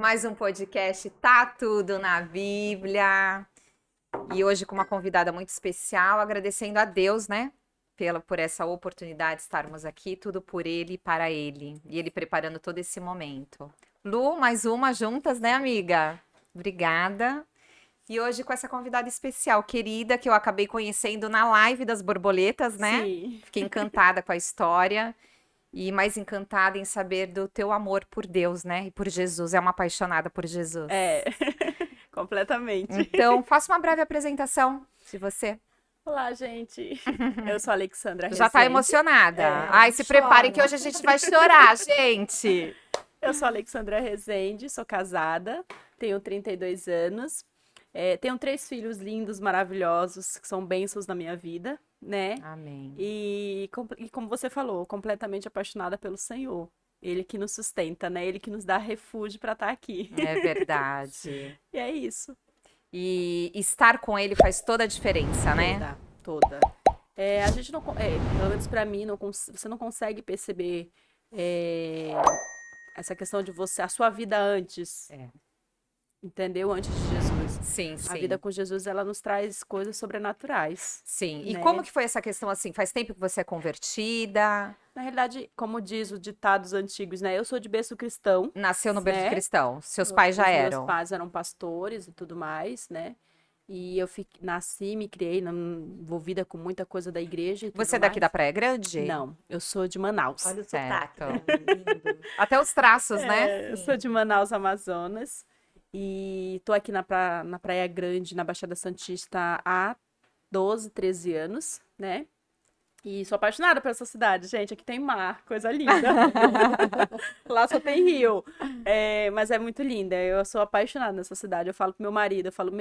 Mais um podcast Tá Tudo na Bíblia. E hoje com uma convidada muito especial, agradecendo a Deus, né? Por essa oportunidade de estarmos aqui, tudo por Ele e para Ele. E Ele preparando todo esse momento. Lu, mais uma juntas, né, amiga? Obrigada. E hoje com essa convidada especial, querida, que eu acabei conhecendo na live das borboletas, né? Sim. Fiquei encantada com a história. E mais encantada em saber do teu amor por Deus, né? E por Jesus. É uma apaixonada por Jesus. É, completamente. Então, faça uma breve apresentação de você. Olá, gente. Eu sou a Alexandra Já tá Rezende. emocionada. Ai, se preparem que hoje a gente vai chorar, gente. Eu sou a Alexandra Rezende, sou casada, tenho 32 anos. Tenho 3 filhos lindos, maravilhosos, que são bênçãos na minha vida, né? Amém. E como você falou, completamente apaixonada pelo Senhor. Ele que nos sustenta, né? Ele que nos dá refúgio para estar aqui. É verdade. E é isso. E estar com ele faz toda a diferença, né? Toda. A gente não, pelo menos pra mim, você não consegue perceber essa questão de a sua vida antes, entendeu? Antes de Jesus. Sim, A sim. vida com Jesus, ela nos traz coisas sobrenaturais. Sim. E né? como que foi essa questão assim? Faz tempo que você é convertida? Na realidade, como diz os ditados antigos, né? Eu sou de berço cristão. Nasceu no berço Né? cristão. Seus pais já eram? Meus pais eram pastores e tudo mais, né? E eu nasci, me criei envolvida com muita coisa da igreja e tudo Você é daqui mais. da Praia Grande? Não, eu sou de Manaus. Olha o Certo. sotaque. Lindo. Até os traços, né? Eu sou de Manaus, Amazonas. E tô aqui na Praia Grande, na Baixada Santista, há 12, 13 anos, né? E sou apaixonada por essa cidade, gente. Aqui tem mar, coisa linda. Lá só tem rio. Mas é muito linda. Eu sou apaixonada nessa cidade. Eu falo pro meu marido, eu falo,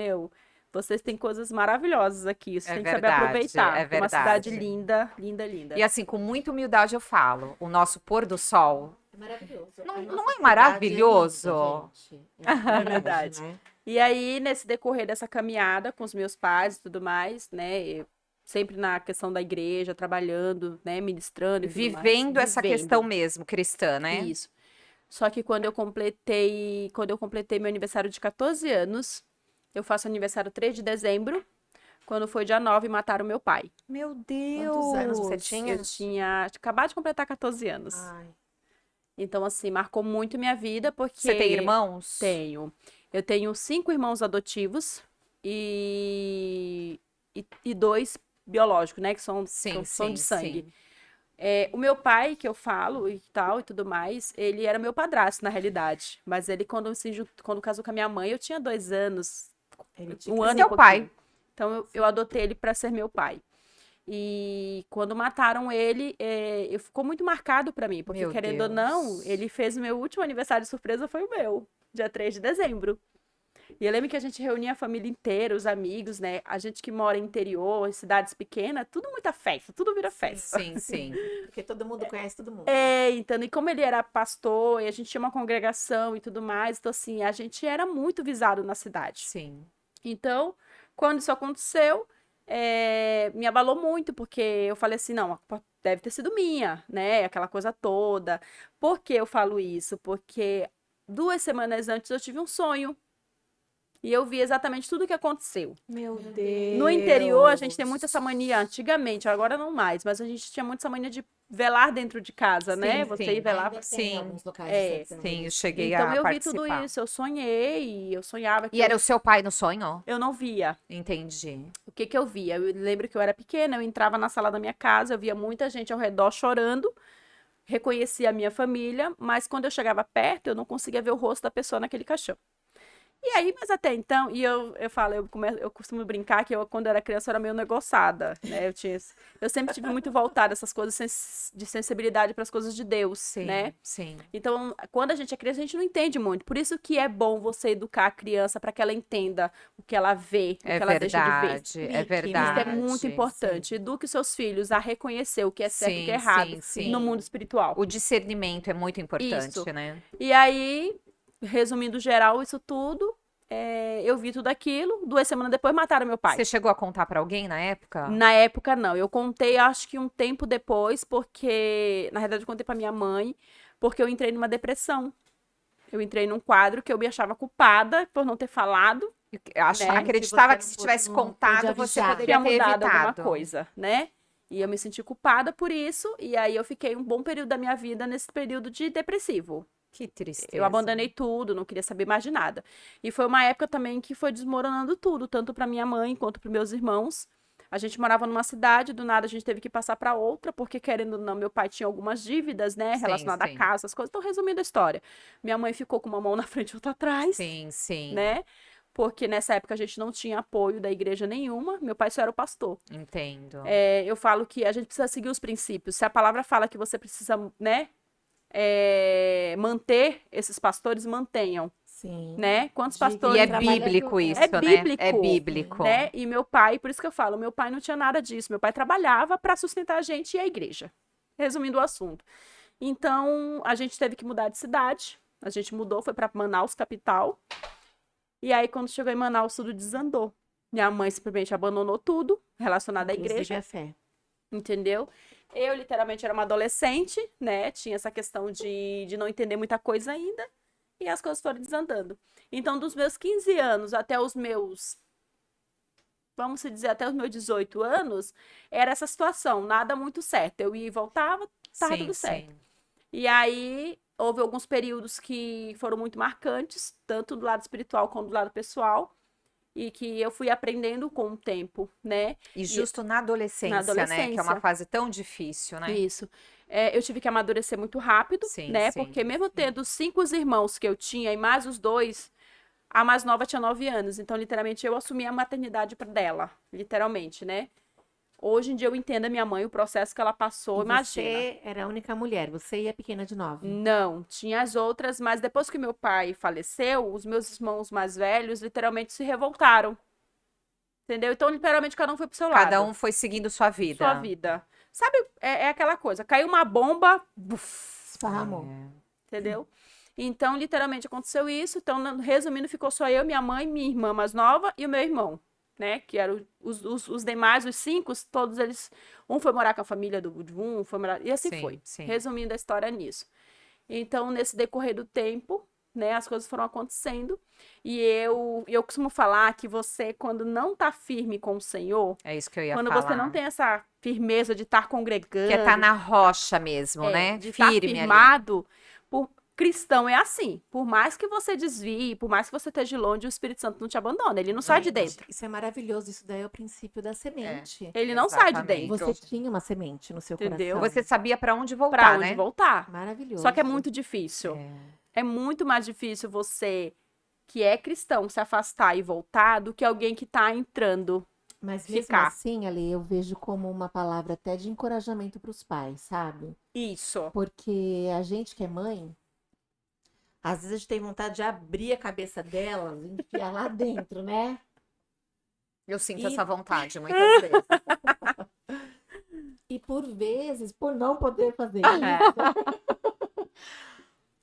vocês têm coisas maravilhosas aqui. Vocês têm que saber aproveitar. É É uma cidade verdade. linda, linda, linda. E assim, com muita humildade eu falo, o nosso pôr do sol. É maravilhoso. Não- A não nossa é cidade maravilhoso? linda, gente. É verdade. né? E aí, nesse decorrer dessa caminhada com os meus pais e tudo mais, né? Eu sempre na questão da igreja, trabalhando, né? Ministrando e tudo mais. Vivendo essa Vivendo. questão mesmo, cristã, né? Isso. Só que quando eu completei meu aniversário de 14 anos, eu faço aniversário 3 de dezembro, quando foi dia 9, mataram meu pai. Meu Deus! Quantos anos você tinha? Eu tinha acabado de completar 14 anos. Ai, Então, assim, marcou muito minha vida, porque... Você tem irmãos? Tenho. Eu tenho 5 irmãos adotivos e 2 biológicos, né? Que são Sim, são sim, de sangue. sim. O meu pai, que eu falo e tal e tudo mais, ele era meu padrasto, na realidade. Mas ele, quando casou com a minha mãe, eu tinha 2 anos, ele te um ano e Seu pai. pouquinho. Então, eu adotei ele para ser meu pai. E quando mataram ele, ficou muito marcado para mim, porque Meu querendo ou Deus. não, ele fez o meu último aniversário de surpresa, foi o meu, dia 3 de dezembro. E eu lembro que a gente reunia a família inteira, os amigos, né? A gente que mora em interior, em cidades pequenas, tudo muita festa, tudo vira festa. Sim, sim. Porque todo mundo conhece todo mundo. Então, e como ele era pastor, e a gente tinha uma congregação e tudo mais, então assim, a gente era muito visado na cidade. Sim. Então, quando isso aconteceu, me abalou muito, porque eu falei assim, não, a culpa deve ter sido minha, né? Aquela coisa toda. Por que eu falo isso? Porque 2 semanas antes eu tive um sonho. E eu vi exatamente tudo o que aconteceu. Meu Deus. No interior, a gente tem muito essa mania, antigamente, agora não mais, mas a gente tinha muito essa mania de velar dentro de casa, né? Sim, Você sim. ir velar. Ainda tem Sim. alguns locais É, de Santo Sim, eu Andrés. cheguei Então a eu vi participar. tudo isso, eu sonhei, e eu sonhava que E era o seu pai no sonho? eu não via. Entendi. O que eu via? Eu lembro que eu era pequena, eu entrava na sala da minha casa, eu via muita gente ao redor chorando, reconhecia a minha família, mas quando eu chegava perto, eu não conseguia ver o rosto da pessoa naquele caixão. E aí, mas até então, e eu falo, eu costumo brincar que quando eu era criança, eu era meio negociada, né? Eu sempre tive muito voltada a essas coisas de sensibilidade para as coisas de Deus, Sim, né? sim. Então, quando a gente é criança, a gente não entende muito. Por isso que é bom você educar a criança para que ela entenda o que ela vê, o que ela deixa de ver. É Explique, verdade. Isso é muito importante. Eduque seus filhos a reconhecer o que é certo e o que é Sim, errado sim, sim. no mundo espiritual. O discernimento é muito importante, Isso. né? E aí, resumindo geral isso tudo, eu vi tudo aquilo. 2 semanas depois mataram meu pai. Você chegou a contar pra alguém na época? Na época, não. Eu contei, acho que um tempo depois, porque... Na realidade, eu contei pra minha mãe, porque eu entrei numa depressão. Eu entrei num quadro que eu me achava culpada por não ter falado. Né? Acreditava que Se se você tivesse não contado, podia você avisar. poderia Tinha ter mudado alguma evitado. coisa, né? E eu me senti culpada por isso. E aí eu fiquei um bom período da minha vida nesse período de depressivo. Que tristeza. Eu abandonei tudo, não queria saber mais de nada. E foi uma época também que foi desmoronando tudo, tanto para minha mãe quanto para meus irmãos. A gente morava numa cidade, do nada a gente teve que passar para outra, porque querendo ou não, meu pai tinha algumas dívidas, né, Sim, relacionadas sim. a casa, as coisas. Então, resumindo a história, minha mãe ficou com uma mão na frente e outra atrás, Sim, sim. né? Porque nessa época a gente não tinha apoio da igreja nenhuma, meu pai só era o pastor. Entendo. Eu falo que a gente precisa seguir os princípios. Se a palavra fala que você precisa, né, manter esses pastores, mantenham, Sim. né? Quantos E pastores E é trabalha bíblico junto. isso, É né? É bíblico, bíblico. né? E meu pai, por isso que eu falo, meu pai não tinha nada disso. Meu pai trabalhava para sustentar a gente e a igreja. Resumindo o assunto. Então, a gente teve que mudar de cidade. A gente mudou, foi para Manaus, capital. E aí, quando chegou em Manaus, tudo desandou. Minha mãe simplesmente abandonou tudo relacionado à Inclusive igreja, a fé. entendeu? Eu, literalmente, era uma adolescente, né? Tinha essa questão de não entender muita coisa ainda. E as coisas foram desandando. Então, dos meus 15 anos até os meus, vamos se dizer, até os meus 18 anos, era essa situação, nada muito certo. Eu ia e voltava, tava Sim, tudo certo. sim. E aí, houve alguns períodos que foram muito marcantes, tanto do lado espiritual quanto do lado pessoal, e que eu fui aprendendo com o tempo, né? E justo na adolescência, né? Que é uma adolescência. fase tão difícil, né? Isso. Eu tive que amadurecer muito rápido, Sim, né? sim. Porque mesmo tendo 5 irmãos que eu tinha e mais os 2, a mais nova tinha 9 anos. Então, literalmente, eu assumi a maternidade dela. Literalmente, né? Hoje em dia eu entendo a minha mãe, o processo que ela passou, E imagina. você era a única mulher, você e a pequena de 9. Não, tinha as outras, mas depois que meu pai faleceu, os meus irmãos mais velhos literalmente se revoltaram. Entendeu? Então, literalmente, cada um foi pro seu lado. Cada um foi seguindo sua vida. Sua vida. Sabe, é aquela coisa, caiu uma bomba, buf, Esparramou. entendeu? Então, literalmente, aconteceu isso. Então, resumindo, ficou só eu, minha mãe, minha irmã mais nova e o meu irmão, né? Que eram os demais, os 5, todos eles... Um foi morar com a família de um, foi morar... E assim Sim, foi. sim. Resumindo a história nisso. Então, nesse decorrer do tempo, né? As coisas foram acontecendo. E eu costumo falar que você, quando não tá firme com o Senhor... É isso que eu ia Quando falar. você não tem essa firmeza de estar congregando... Que é estar na rocha mesmo, né? De estar Firme ali. firmado, por cristão é assim. Por mais que você desvie, por mais que você esteja longe, o Espírito Santo não te abandona. Ele não sai de dentro. Isso é maravilhoso, isso daí é o princípio da semente. Ele não sai de Exatamente. dentro. Você tinha uma semente no seu Entendeu? coração. Você sabia pra onde voltar, Pra onde né? voltar. Maravilhoso. Só que é muito difícil. É muito mais difícil você, que é cristão, se afastar e voltar do que alguém que tá entrando. Mas mesmo ficar. assim, Ale, eu vejo como uma palavra até de encorajamento para os pais, sabe? Isso. Porque a gente que é mãe, às vezes a gente tem vontade de abrir a cabeça delas e enfiar lá dentro, né? Eu sinto E- essa vontade muitas vezes. E por vezes, por não poder fazer É. isso,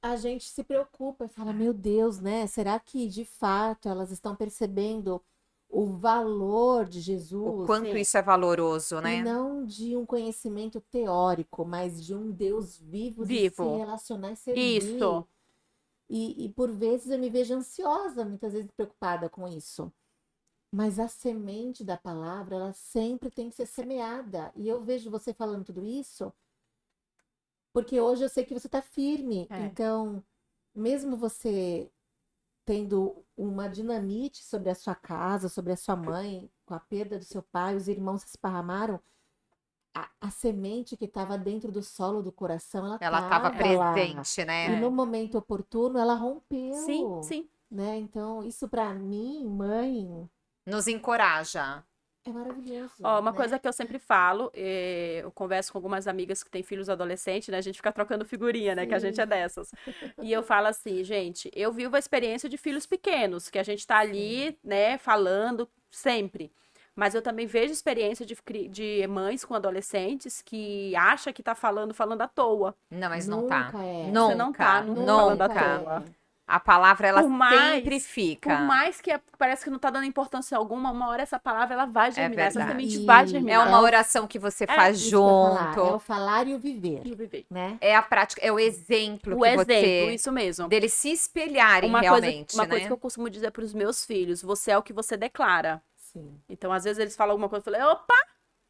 a gente se preocupa e fala, meu Deus, né? Será que de fato elas estão percebendo o valor de Jesus? O quanto isso é valoroso, E né? não de um conhecimento teórico, mas de um Deus vivo, de se Vivo. relacionar e servir. Isso. E por vezes eu me vejo ansiosa, muitas vezes preocupada com isso. Mas a semente da palavra, ela sempre tem que ser semeada. E eu vejo você falando tudo isso, porque hoje eu sei que você está firme. É. Então, mesmo você tendo uma dinamite sobre a sua casa, sobre a sua mãe, com a perda do seu pai, os irmãos se esparramaram, a semente que estava dentro do solo do coração, ela Ela estava lá. presente, né? E no momento oportuno, ela rompeu. Sim, sim. Né? Então, isso para mim, mãe, Nos encoraja. é maravilhoso. Ó, uma né? coisa que eu sempre falo, eu converso com algumas amigas que têm filhos adolescentes, né? A gente fica trocando figurinha, né? Que a Sim. gente é dessas. E eu falo assim, gente, eu vivo a experiência de filhos pequenos, que a gente tá ali, né, falando sempre. Mas eu também vejo experiência de mães com adolescentes que acha que tá falando à toa. Não, mas não tá. Nunca é. Você não tá, Nunca, nunca falando à nunca. toa. A palavra, ela Por mais- sempre fica. Por mais que parece que não tá dando importância alguma, uma hora essa palavra ela vai germinar, essa verdade. semente E- vai É germinar. uma oração que você faz Isso que eu ia falar, junto. é o falar e o viver, Eu vivi. né? É a prática, é o exemplo O que exemplo, você... isso mesmo. Deles se espelharem Uma realmente, coisa né? que eu costumo dizer para os meus filhos, você é o que você declara. Sim. Então, às vezes eles falam alguma coisa, eu falei, opa,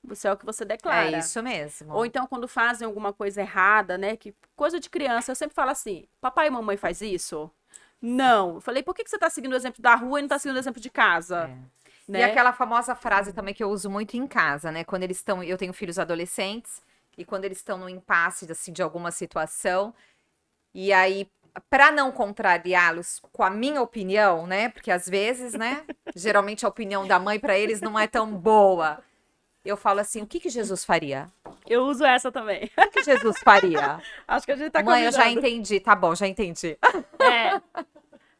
você é o que você declara. É isso mesmo. Ou então, quando fazem alguma coisa errada, né? Que coisa de criança, eu sempre falo assim: papai e mamãe faz isso? Não. Eu falei, por que você tá seguindo o exemplo da rua e não tá seguindo o exemplo de casa? É. Né? E aquela famosa frase também que eu uso muito em casa, né? Quando eles estão... Eu tenho filhos adolescentes, e quando eles estão no impasse, assim, de alguma situação, e aí, para não contrariá-los com a minha opinião, né? Porque às vezes, né? Geralmente a opinião da mãe para eles não é tão boa. Eu falo assim, o que que Jesus faria? Eu uso essa também. O que Jesus faria? Acho que a gente tá Mãe, eu já combinando. entendi. Tá bom, já entendi.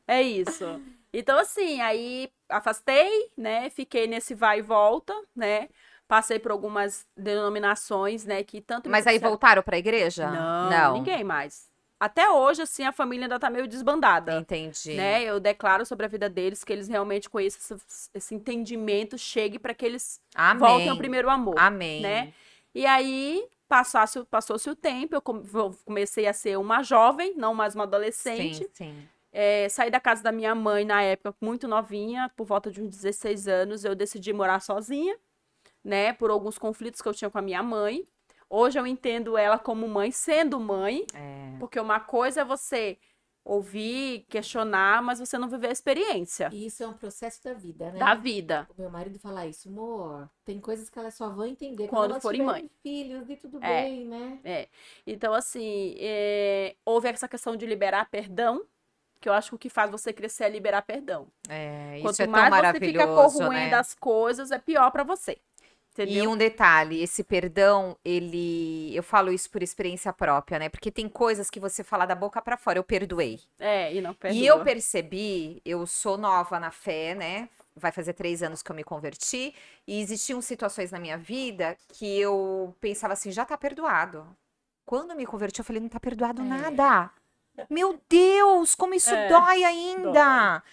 É isso. Então, assim, aí afastei, né? Fiquei nesse vai e volta, né? Passei por algumas denominações, né? Que tanto me Mas aí trouxeram- voltaram pra igreja? Não, ninguém mais. Até hoje, assim, a família ainda tá meio desbandada. Entendi. Né? Eu declaro sobre a vida deles que eles realmente conheçam esse entendimento, chegue para que eles Amém. voltem ao primeiro amor. Amém. Né? E aí, passou-se o tempo, eu comecei a ser uma jovem, não mais uma adolescente. Sim, sim. Saí da casa da minha mãe na época, muito novinha, por volta de uns 16 anos, eu decidi morar sozinha, né? Por alguns conflitos que eu tinha com a minha mãe. Hoje eu entendo ela como mãe, sendo mãe, porque uma coisa é você ouvir, questionar, mas você não viver a experiência E isso é um processo da vida, né? da vida. O meu marido fala isso, amor, tem coisas que elas só vão entender Quando elas forem tiverem mãe. filhos e tudo É. bem, né? Então, assim, houve essa questão de liberar perdão, que eu acho que o que faz você crescer é liberar perdão. Isso Quanto é tão mais você fica maravilhoso, corroendo né? as coisas, é pior pra você. E Entendeu? um detalhe, esse perdão, eu falo isso por experiência própria, né? Porque tem coisas que você fala da boca pra fora, eu perdoei. E não perdoa. E eu percebi, eu sou nova na fé, né? Vai fazer 3 anos que eu me converti. E existiam situações na minha vida que eu pensava assim, já tá perdoado. Quando eu me converti, eu falei, não tá perdoado nada. Meu Deus, como isso dói ainda.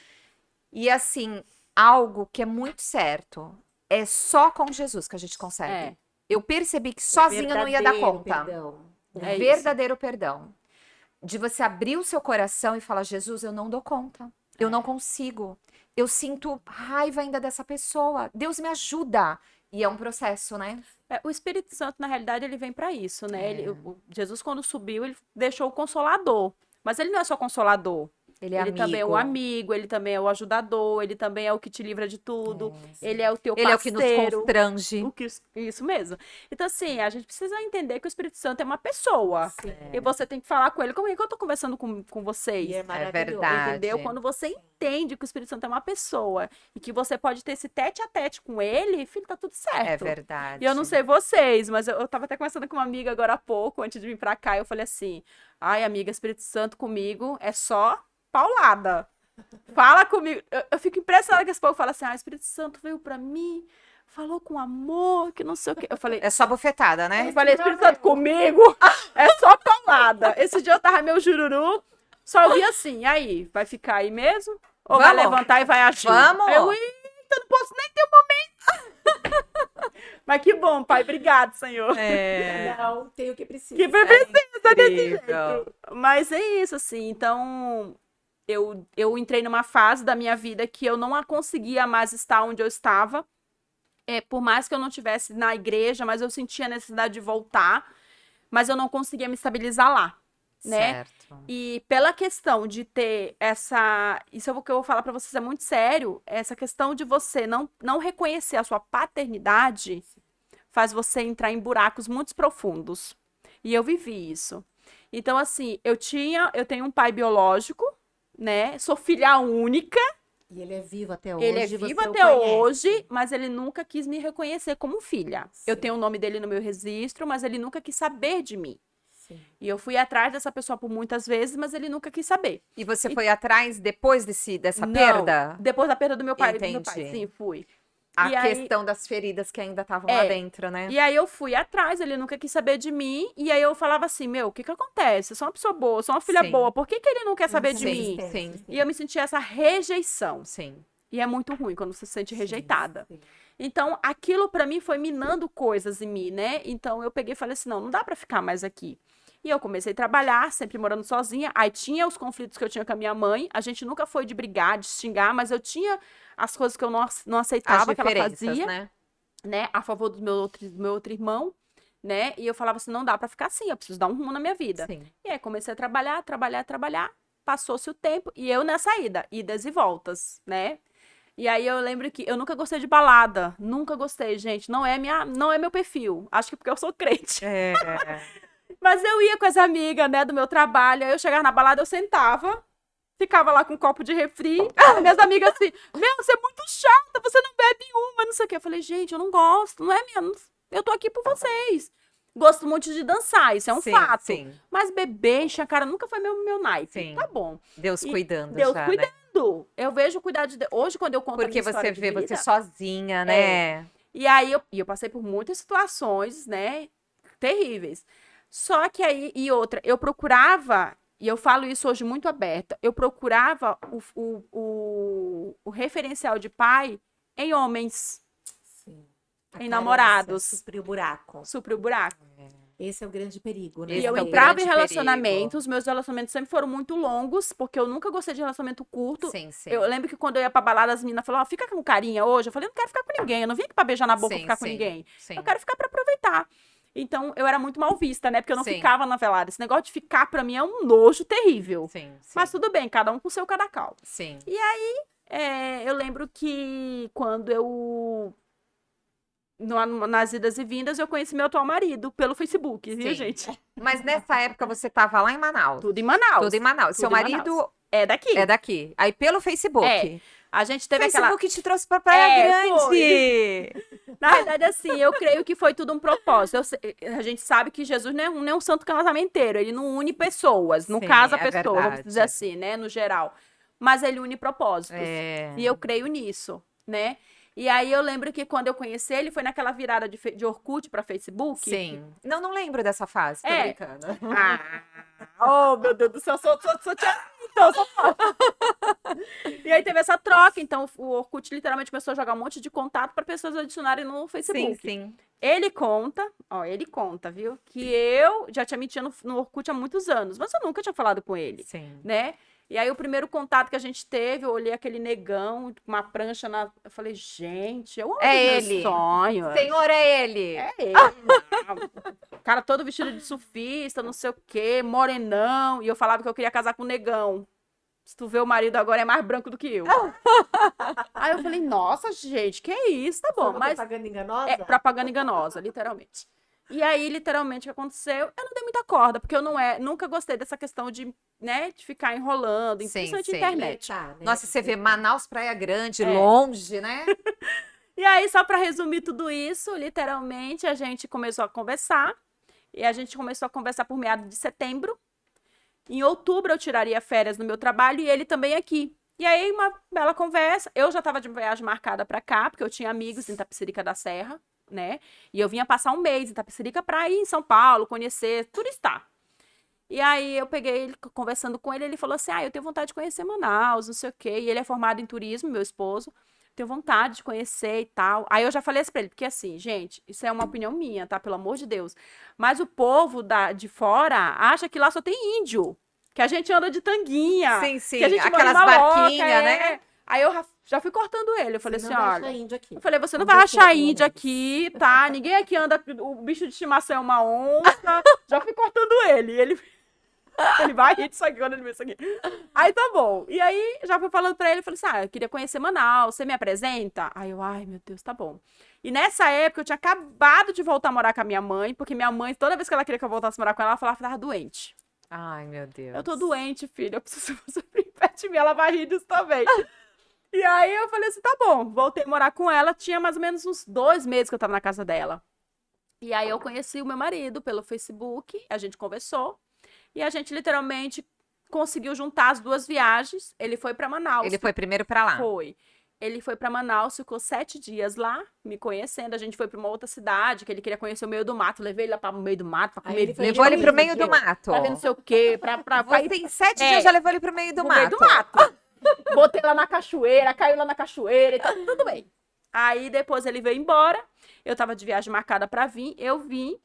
E assim, algo que é muito certo, é só com Jesus que a gente consegue. Eu percebi que sozinha eu não ia dar Verdadeiro conta. perdão. É isso. Verdadeiro perdão. De você abrir o seu coração e falar, Jesus, eu não dou conta. Eu não consigo. Eu sinto raiva ainda dessa pessoa. Deus me ajuda. E é um processo, né? O Espírito Santo, na realidade, ele vem pra isso, né? Jesus, quando subiu, ele deixou o Consolador. Mas ele não é só Consolador. Ele é Ele amigo. também é o amigo, ele também é o ajudador, ele também é o que te livra de tudo. Ele é o teu Ele é o que parceiro. nos constrange. Isso mesmo. Então, assim, a gente precisa entender que o Espírito Santo é uma pessoa. Sim. E você tem que falar com ele. Como é que eu tô conversando com vocês? E é maravilhoso. verdade. Entendeu? Quando você entende que o Espírito Santo é uma pessoa e que você pode ter esse tete a tete com ele, filho, tá tudo certo. É verdade. E eu não sei vocês, mas eu tava até conversando com uma amiga agora há pouco, antes de vir pra cá, e eu falei assim: ai, amiga, Espírito Santo comigo é só paulada. Fala comigo. Eu fico impressionada que esse povo fala assim: ah, o Espírito Santo veio pra mim, falou com amor, que não sei o quê. Eu falei, É só bofetada, né? Espírito Santo comigo é só paulada. Esse dia eu tava meio jururu, só ouvi assim: e aí, vai ficar aí mesmo? Ou vai Vamos? levantar e vai agir? Vamos? Eu, eita, não posso nem ter um momento. Mas que bom, pai. Obrigado, Senhor. Não, tem o que precisa. Que precisa desse Incrível. jeito. Mas é isso, assim. Então, eu entrei numa fase da minha vida que eu não conseguia mais estar onde eu estava. Por mais que eu não estivesse na igreja, mas eu sentia a necessidade de voltar. Mas eu não conseguia me estabilizar lá, né? Certo. E pela questão de ter essa... Isso é o que eu vou falar pra vocês, é muito sério. Essa questão de você não reconhecer a sua paternidade faz você entrar em buracos muito profundos. E eu vivi isso. Então, assim, eu tenho um pai biológico, né? Sou filha única. E ele é vivo até hoje. Ele é você vivo o até conhece. hoje, mas ele nunca quis me reconhecer como filha. Sim. Eu tenho o nome dele no meu registro, mas ele nunca quis saber de mim. Sim. E eu fui atrás dessa pessoa por muitas vezes, mas ele nunca quis saber. E você foi atrás depois dessa Não, perda? depois da perda do meu pai. Entendi. Sim, fui. A E aí- questão das feridas que ainda estavam lá dentro, né? E aí eu fui atrás, ele nunca quis saber de mim, e aí eu falava assim, meu, o que que acontece? Eu sou uma pessoa boa, eu sou uma filha Sim. boa, por que que ele não quer saber de Sim, mim? sim. E eu me sentia essa rejeição. Sim. E é muito ruim quando você se sente rejeitada. Sim. Então, aquilo pra mim foi minando coisas em mim, né? Então, eu peguei e falei assim, não dá pra ficar mais aqui. E eu comecei a trabalhar, sempre morando sozinha. Aí tinha os conflitos que eu tinha com a minha mãe. A gente nunca foi de brigar, de xingar, mas eu tinha as coisas que eu não As aceitava que ela diferenças, fazia, né? a favor do meu outro irmão, né? E eu falava assim, não dá pra ficar assim, eu preciso dar um rumo na minha vida. Sim. E aí comecei a trabalhar. Passou-se o tempo e eu nessa idas e voltas, né? E aí eu lembro que eu nunca gostei de balada. Nunca gostei, gente. Não é meu perfil. Acho que porque eu sou crente. É. Mas eu ia com as amigas, né, do meu trabalho. Aí eu chegava na balada, eu sentava, ficava lá com um copo de refri. Minhas amigas assim, meu, você é muito chata, você não bebe uma, não sei o quê. Eu falei, gente, eu não gosto, não é minha. Eu tô aqui por vocês. Gosto muito de dançar, isso é um Sim, fato. sim. Mas beber, encher a cara nunca foi meu naipe. Sim. Tá bom. Deus E cuidando Deus já, né? cuidando. Eu vejo cuidar de Deus. Hoje, quando eu conto a Porque minha história você de vê vida, você sozinha, né? e aí eu passei por muitas situações, né, terríveis. Só que aí, e outra, eu procurava, e eu falo isso hoje muito aberta, eu procurava o referencial de pai em homens, Sim. A em carência, namorados. suprir o buraco. suprir o buraco. Esse é o grande perigo, né? Esse E eu é o entrava grande em relacionamentos, meus relacionamentos sempre foram muito longos, porque eu nunca gostei de relacionamento curto. Sim, sim. Eu lembro que quando eu ia pra balada, as meninas falavam, ó, fica com carinha hoje. Eu falei, não quero ficar com ninguém, eu não vim aqui pra beijar na boca e Sim, ficar com sim, ninguém. sim. Eu quero ficar pra aproveitar. Então, eu era muito mal vista, né? Porque eu não Sim. ficava na velada. Esse negócio de ficar, pra mim, é um nojo terrível. Sim, sim. Mas tudo bem, cada um com o seu cadacal. Sim. Eu lembro que quando eu... nas idas e vindas, eu conheci meu atual marido pelo Facebook, viu, Sim. gente? Mas nessa época você tava lá em Manaus. Tudo em Manaus. Tudo em Manaus. Seu Tudo em marido Manaus. É daqui. é daqui. Aí pelo Facebook. É, A gente teve Facebook te trouxe pra Praia Grande. Na verdade, assim, eu creio que foi tudo um propósito. A gente sabe que Jesus não é um santo casamenteiro. Ele não une pessoas, não Sim, casa é pessoas, verdade. vamos dizer assim, né? No geral. Mas ele une propósitos. É. E eu creio nisso, né? E aí eu lembro que quando eu conheci ele, foi naquela virada de Orkut pra Facebook. Sim. Não lembro dessa fase, tô É. brincando. Oh, meu Deus do céu, sou tia. Então, sou E aí teve essa troca, então o Orkut literalmente começou a jogar um monte de contato para pessoas adicionarem no Facebook. Sim, sim. Ele conta, viu? Que eu já tinha mentido no Orkut há muitos anos, mas eu nunca tinha falado com ele, Sim. né? E aí o primeiro contato que a gente teve, eu olhei aquele negão com uma prancha na... Eu falei, gente, eu amo É meus ele. sonhos. Senhor, é ele. É ele. O cara todo vestido de surfista, não sei o quê, morenão. E eu falava que eu queria casar com um negão. Se tu vê o marido agora é mais branco do que eu. Aí eu falei, nossa, gente, que isso? Tá Foi bom, uma mas propaganda enganosa? é propaganda enganosa, literalmente. E aí, literalmente, o que aconteceu? Eu não dei muita corda, porque eu nunca gostei dessa questão de, né, de ficar enrolando, Sim, principalmente sim. internet. Tá, né? Nossa, você vê Manaus, Praia Grande, É. longe, né? E aí, só pra resumir tudo isso, literalmente, a gente começou a conversar. E a gente começou a conversar por meados de setembro. Em outubro, eu tiraria férias no meu trabalho e ele também aqui. E aí, uma bela conversa. Eu já tava de viagem marcada pra cá, porque eu tinha amigos em Tapecerica da Serra, né? E eu vinha passar um mês em Tapecerica pra ir em São Paulo, conhecer, turistar. E aí, eu peguei ele, conversando com ele, ele falou assim, eu tenho vontade de conhecer Manaus, não sei o quê. E ele é formado em turismo, meu esposo. Tenho vontade de conhecer e tal. Aí eu já falei assim pra ele, porque assim, gente, isso é uma opinião minha, tá? Pelo amor de Deus. Mas o povo de fora acha que lá só tem índio. Que a gente anda de tanguinha. Sim, sim. Que a gente mora em Aquelas maloca, barquinhas, né? Aí eu já fui cortando ele. Eu falei Você assim, não vai olha... achar índio aqui. Eu falei, você não Onde vai eu for, achar pelo índio menos. aqui, tá? Ninguém aqui anda... O bicho de estimação é uma onça. Já fui cortando ele. Ele vai rir disso aqui quando ele vê isso aqui. Aí tá bom. E aí, já fui falando pra ele, falei assim, eu queria conhecer Manaus, você me apresenta? Aí eu, ai, meu Deus, tá bom. E nessa época, eu tinha acabado de voltar a morar com a minha mãe, porque minha mãe, toda vez que ela queria que eu voltasse a morar com ela falava que tava doente. Ai, meu Deus. Eu tô doente, filha, eu preciso que você fique perto de mim, ela vai rir disso também. E aí, eu falei assim, tá bom, voltei a morar com ela, tinha mais ou menos uns 2 meses que eu tava na casa dela. E aí, eu conheci o meu marido pelo Facebook, a gente conversou. E a gente literalmente conseguiu juntar as 2 viagens. Ele foi pra Manaus. Ele foi primeiro pra lá. Foi. ele foi pra Manaus, ficou 7 dias lá, me conhecendo. A gente foi pra uma outra cidade, que ele queria conhecer o meio do mato. Levei ele lá para o meio do mato, pra Aí comer ele foi Levou ele pro Isso, meio do viu? mato. pra ver não sei o quê, pra Você em 7 É. dias já levou ele pro meio do no mato. meio do mato. Botei lá na cachoeira, caiu lá na cachoeira e tá tudo bem. Aí depois ele veio embora. Eu tava de viagem marcada pra vir, eu vim.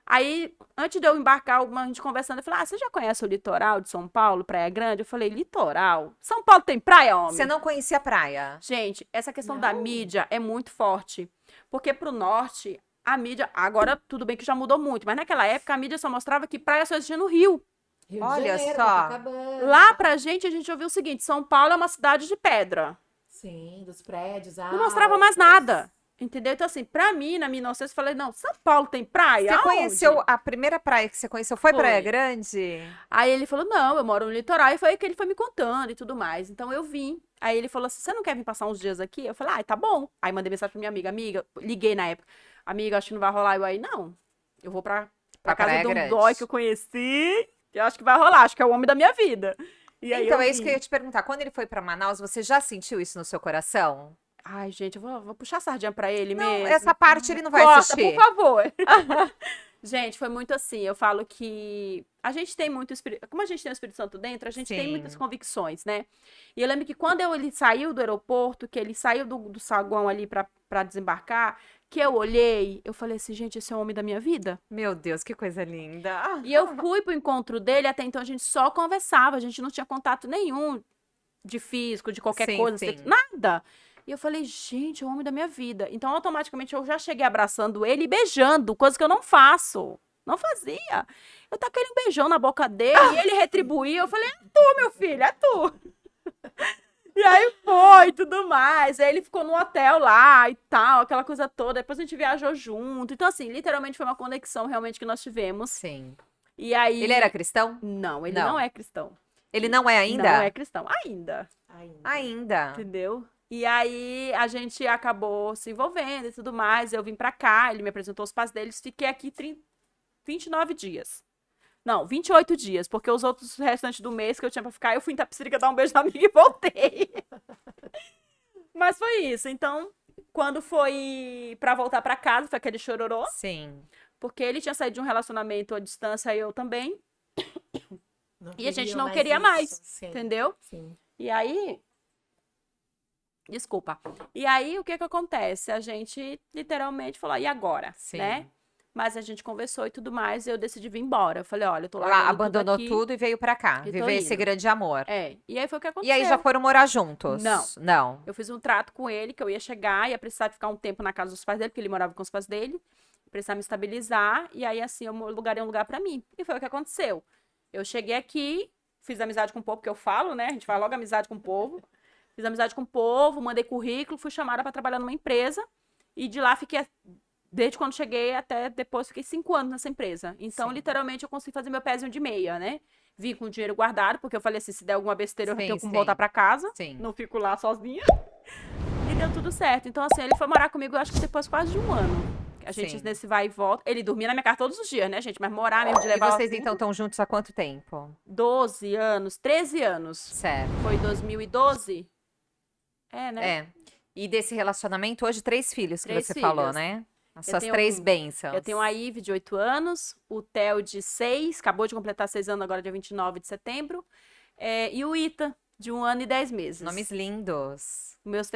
Aí, antes de eu embarcar, a gente conversando, eu falei, você já conhece o litoral de São Paulo, Praia Grande? Eu falei, litoral? São Paulo tem praia, homem? Você não conhecia a praia? Gente, essa questão Não. da mídia é muito forte. Porque pro norte, a mídia, agora tudo bem que já mudou muito, mas naquela época a mídia só mostrava que praia só existia no Rio. Rio Olha de Janeiro, só. Copacabana. Lá pra gente, a gente ouviu o seguinte, São Paulo é uma cidade de pedra. Sim, dos prédios. Não mostrava mais nada. Entendeu? Então, assim, pra mim, na minha inocência, eu falei, não, São Paulo tem praia? Você Aonde? conheceu, a primeira praia que você conheceu foi Foi. Praia Grande? Aí ele falou, não, eu moro no litoral. E foi que ele foi me contando e tudo mais. Então, eu vim. Aí ele falou assim, você não quer vir passar uns dias aqui? Eu falei, tá bom. Aí mandei mensagem pra minha amiga. Amiga, liguei na época. Amiga, acho que não vai rolar. Eu aí, não. Eu vou pra casa Praia de um Grande. boy que eu conheci. Eu acho que vai rolar. Acho que é o homem da minha vida. E aí Então, eu é isso que eu vim. ia te perguntar. Quando ele foi pra Manaus, você já sentiu isso no seu coração? Ai, gente, eu vou puxar a sardinha pra ele Não, mesmo. essa parte ele não vai Corta, assistir. por favor. Gente, foi muito assim. Eu falo que a gente tem muito espírito. Como a gente tem o Espírito Santo dentro, a gente tem Sim. muitas convicções, né? E eu lembro que quando ele saiu do aeroporto, que ele saiu do saguão ali pra desembarcar, que eu olhei, eu falei assim, gente, esse é o homem da minha vida. Meu Deus, que coisa linda. E eu fui pro encontro dele, até então a gente só conversava, a gente não tinha contato nenhum de físico, de qualquer Sim, coisa, sim. nada. E eu falei, gente, é o homem da minha vida. Então, automaticamente, eu já cheguei abraçando ele e beijando, coisa que eu não faço. Não fazia. Eu taquei um beijão na boca dele e ele retribuiu. Eu falei, é tu, meu filho, é tu. E aí foi, tudo mais. Aí ele ficou no hotel lá e tal, aquela coisa toda. Depois a gente viajou junto. Então, assim, literalmente foi uma conexão realmente que nós tivemos. Sim. E aí... Ele era cristão? Não, ele Não. não é cristão. Ele não é ainda? Não é cristão. Ainda. Ainda. Entendeu? E aí a gente acabou se envolvendo e tudo mais. Eu vim pra cá, ele me apresentou os pais deles. Fiquei aqui 29 dias. Não, 28 dias, porque os outros restantes do mês que eu tinha pra ficar, eu fui em Itapecerica dar um beijo na amiga e voltei. Mas foi isso. Então, quando foi pra voltar pra casa, foi aquele chororô. Sim. Porque ele tinha saído de um relacionamento à distância e eu também, Não E a gente queriam não queria mais, isso. Sim, entendeu? sim. E aí... Desculpa. E aí, o que que acontece? A gente literalmente falou, e agora? Sim. Né? Mas a gente conversou e tudo mais, e eu decidi vir embora. Eu falei, olha, eu tô Lá, largando abandonou aqui. tudo e veio pra cá. e tô Viver esse indo. grande amor. É, e aí foi o que E aconteceu. aí já foram morar juntos? Não. Não. Eu fiz um trato com ele, que eu ia chegar, ia precisar de ficar um tempo na casa dos pais dele, porque ele morava com os pais dele. Precisar me estabilizar, e aí assim, eu alugaria um lugar pra mim. E foi o que aconteceu. Eu cheguei aqui, fiz amizade com o povo, que eu falo, né? A gente faz logo amizade com o povo. Fiz amizade com o povo, mandei currículo, fui chamada pra trabalhar numa empresa. E de lá fiquei, desde quando cheguei até depois, fiquei 5 anos nessa empresa. Então, Sim. literalmente, eu consegui fazer meu pezinho de meia, né? Vim com o dinheiro guardado, porque eu falei assim, se der alguma besteira, eu Sim, tenho como sim. voltar pra casa. Sim. Não fico lá sozinha. E deu tudo certo. Então, assim, ele foi morar comigo, eu acho que depois quase de um ano. A gente Sim. nesse vai e volta. Ele dormia na minha casa todos os dias, né, gente? Mas morar mesmo de E levar vocês então estão juntos há quanto tempo? 12 anos, 13 anos. Certo. Foi 2012? É, né? É. E desse relacionamento, hoje, 3 filhos que 3 você falou, filhos. né? As Eu suas tenho 3 bênçãos. Eu tenho a Ive, de 8 anos, o Theo, de 6, acabou de completar 6 anos agora, dia 29 de setembro, e o Ita, de 1 ano e 10 meses. Nomes lindos. Minhas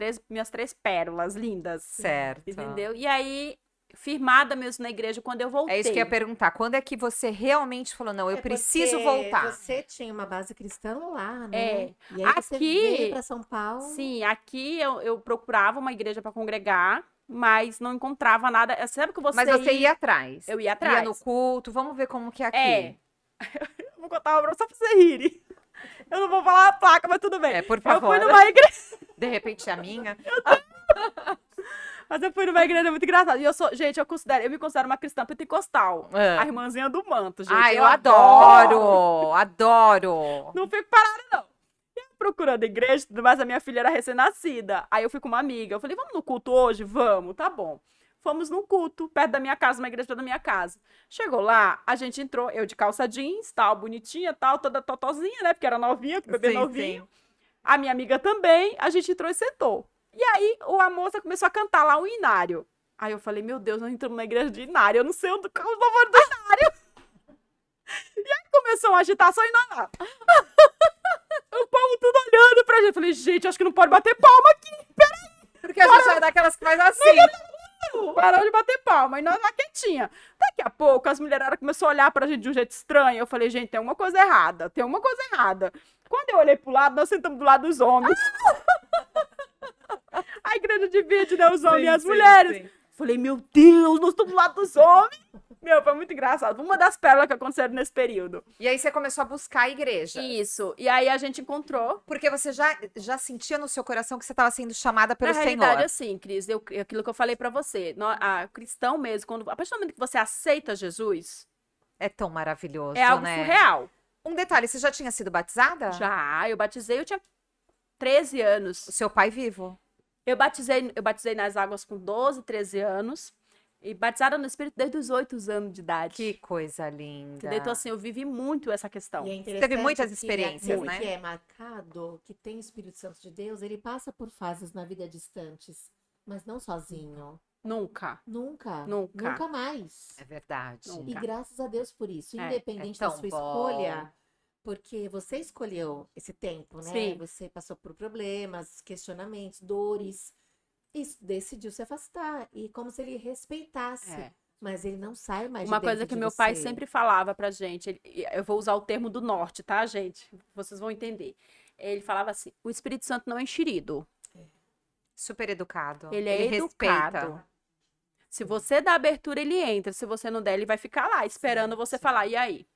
3 pérolas lindas. Certo. Entendeu? E aí, firmada mesmo na igreja, quando eu voltei. É isso que eu ia perguntar. Quando é que você realmente falou, não, eu É preciso porque voltar? Você tinha uma base cristã lá, né? É. E aí você Aqui- veio para São Paulo. Sim, aqui eu procurava uma igreja para congregar, mas não encontrava nada. Sabe que você Mas você ia atrás. Eu ia atrás. Ia no culto, vamos ver como que é aqui. É. Eu vou contar uma pra só pra você rirem. Eu não vou falar a placa, mas tudo bem. É, por Eu favor. fui numa igreja, De repente a minha. mas eu fui numa igreja muito engraçada. E eu sou, gente, eu me considero uma cristã pentecostal. Ah. A irmãzinha do manto, gente. Ai, eu adoro! Adoro! Não fico parada, não. E eu procurando igreja, e tudo mais, a minha filha era recém-nascida. Aí eu fui com uma amiga. Eu falei, vamos no culto hoje? Vamos, tá bom. Fomos num culto, perto da minha casa, uma igreja perto da minha casa. Chegou lá, a gente entrou, eu de calça jeans, tal, bonitinha, tal, toda totozinha, né? Porque era novinha, bebê Sim, novinho. sim. A minha amiga também, a gente entrou e sentou. E aí a moça começou a cantar lá o inário. Aí eu falei, meu Deus, nós entramos na igreja de inário, eu não sei onde o louvor do inário. E aí começou uma agitação e nós lá. O povo tudo olhando pra gente. Eu falei, gente, acho que não pode bater palma aqui. Porque a gente é daquelas que faz assim. Parou de bater palma. E nós lá quietinha. Daqui a pouco, as mulheradas começaram a olhar pra gente de um jeito estranho. Eu falei, gente, tem alguma coisa errada. Tem alguma coisa errada. Quando eu olhei pro lado, nós sentamos do lado dos homens. A igreja divide, né? Os homens e as mulheres. Sim. Falei, meu Deus, nós estamos do lado dos homens. Meu, foi muito engraçado. Uma das pérolas que aconteceram nesse período. E aí você começou a buscar a igreja. Isso. E aí a gente encontrou. Porque você já sentia no seu coração que você estava sendo chamada pelo Na Senhor. realidade, assim, Cris, aquilo que eu falei pra você. Cristão mesmo, a partir do momento que você aceita Jesus, É tão maravilhoso, é algo né? surreal. Um detalhe, você já tinha sido batizada? Já, eu batizei, eu tinha 13 anos. O seu pai vivo? Eu batizei nas águas com 12, 13 anos. E batizada no Espírito desde os 8 anos de idade. Que coisa linda. Entendeu? Então, assim, eu vivi muito essa questão. E é Teve interessante muitas que experiências, aquele né? que é marcado, que tem o Espírito Santo de Deus, ele passa por fases na vida distantes, mas não sozinho. Nunca. Nunca. Nunca. Nunca mais. É verdade. Nunca. E graças a Deus por isso, É independente da tão sua bom. escolha, porque você escolheu esse tempo, né? Sim. Você passou por problemas, questionamentos, dores, e decidiu se afastar. E como se ele respeitasse. É. Mas ele não sai mais de Uma coisa dentro que de meu pai você. sempre falava pra gente, eu vou usar o termo do norte, tá, gente? Vocês vão entender. Ele falava assim: o Espírito Santo não é enxerido, Super educado. ele é respeita. educado. Se você dá abertura, ele entra. Se você não der, ele vai ficar lá esperando você falar. E aí?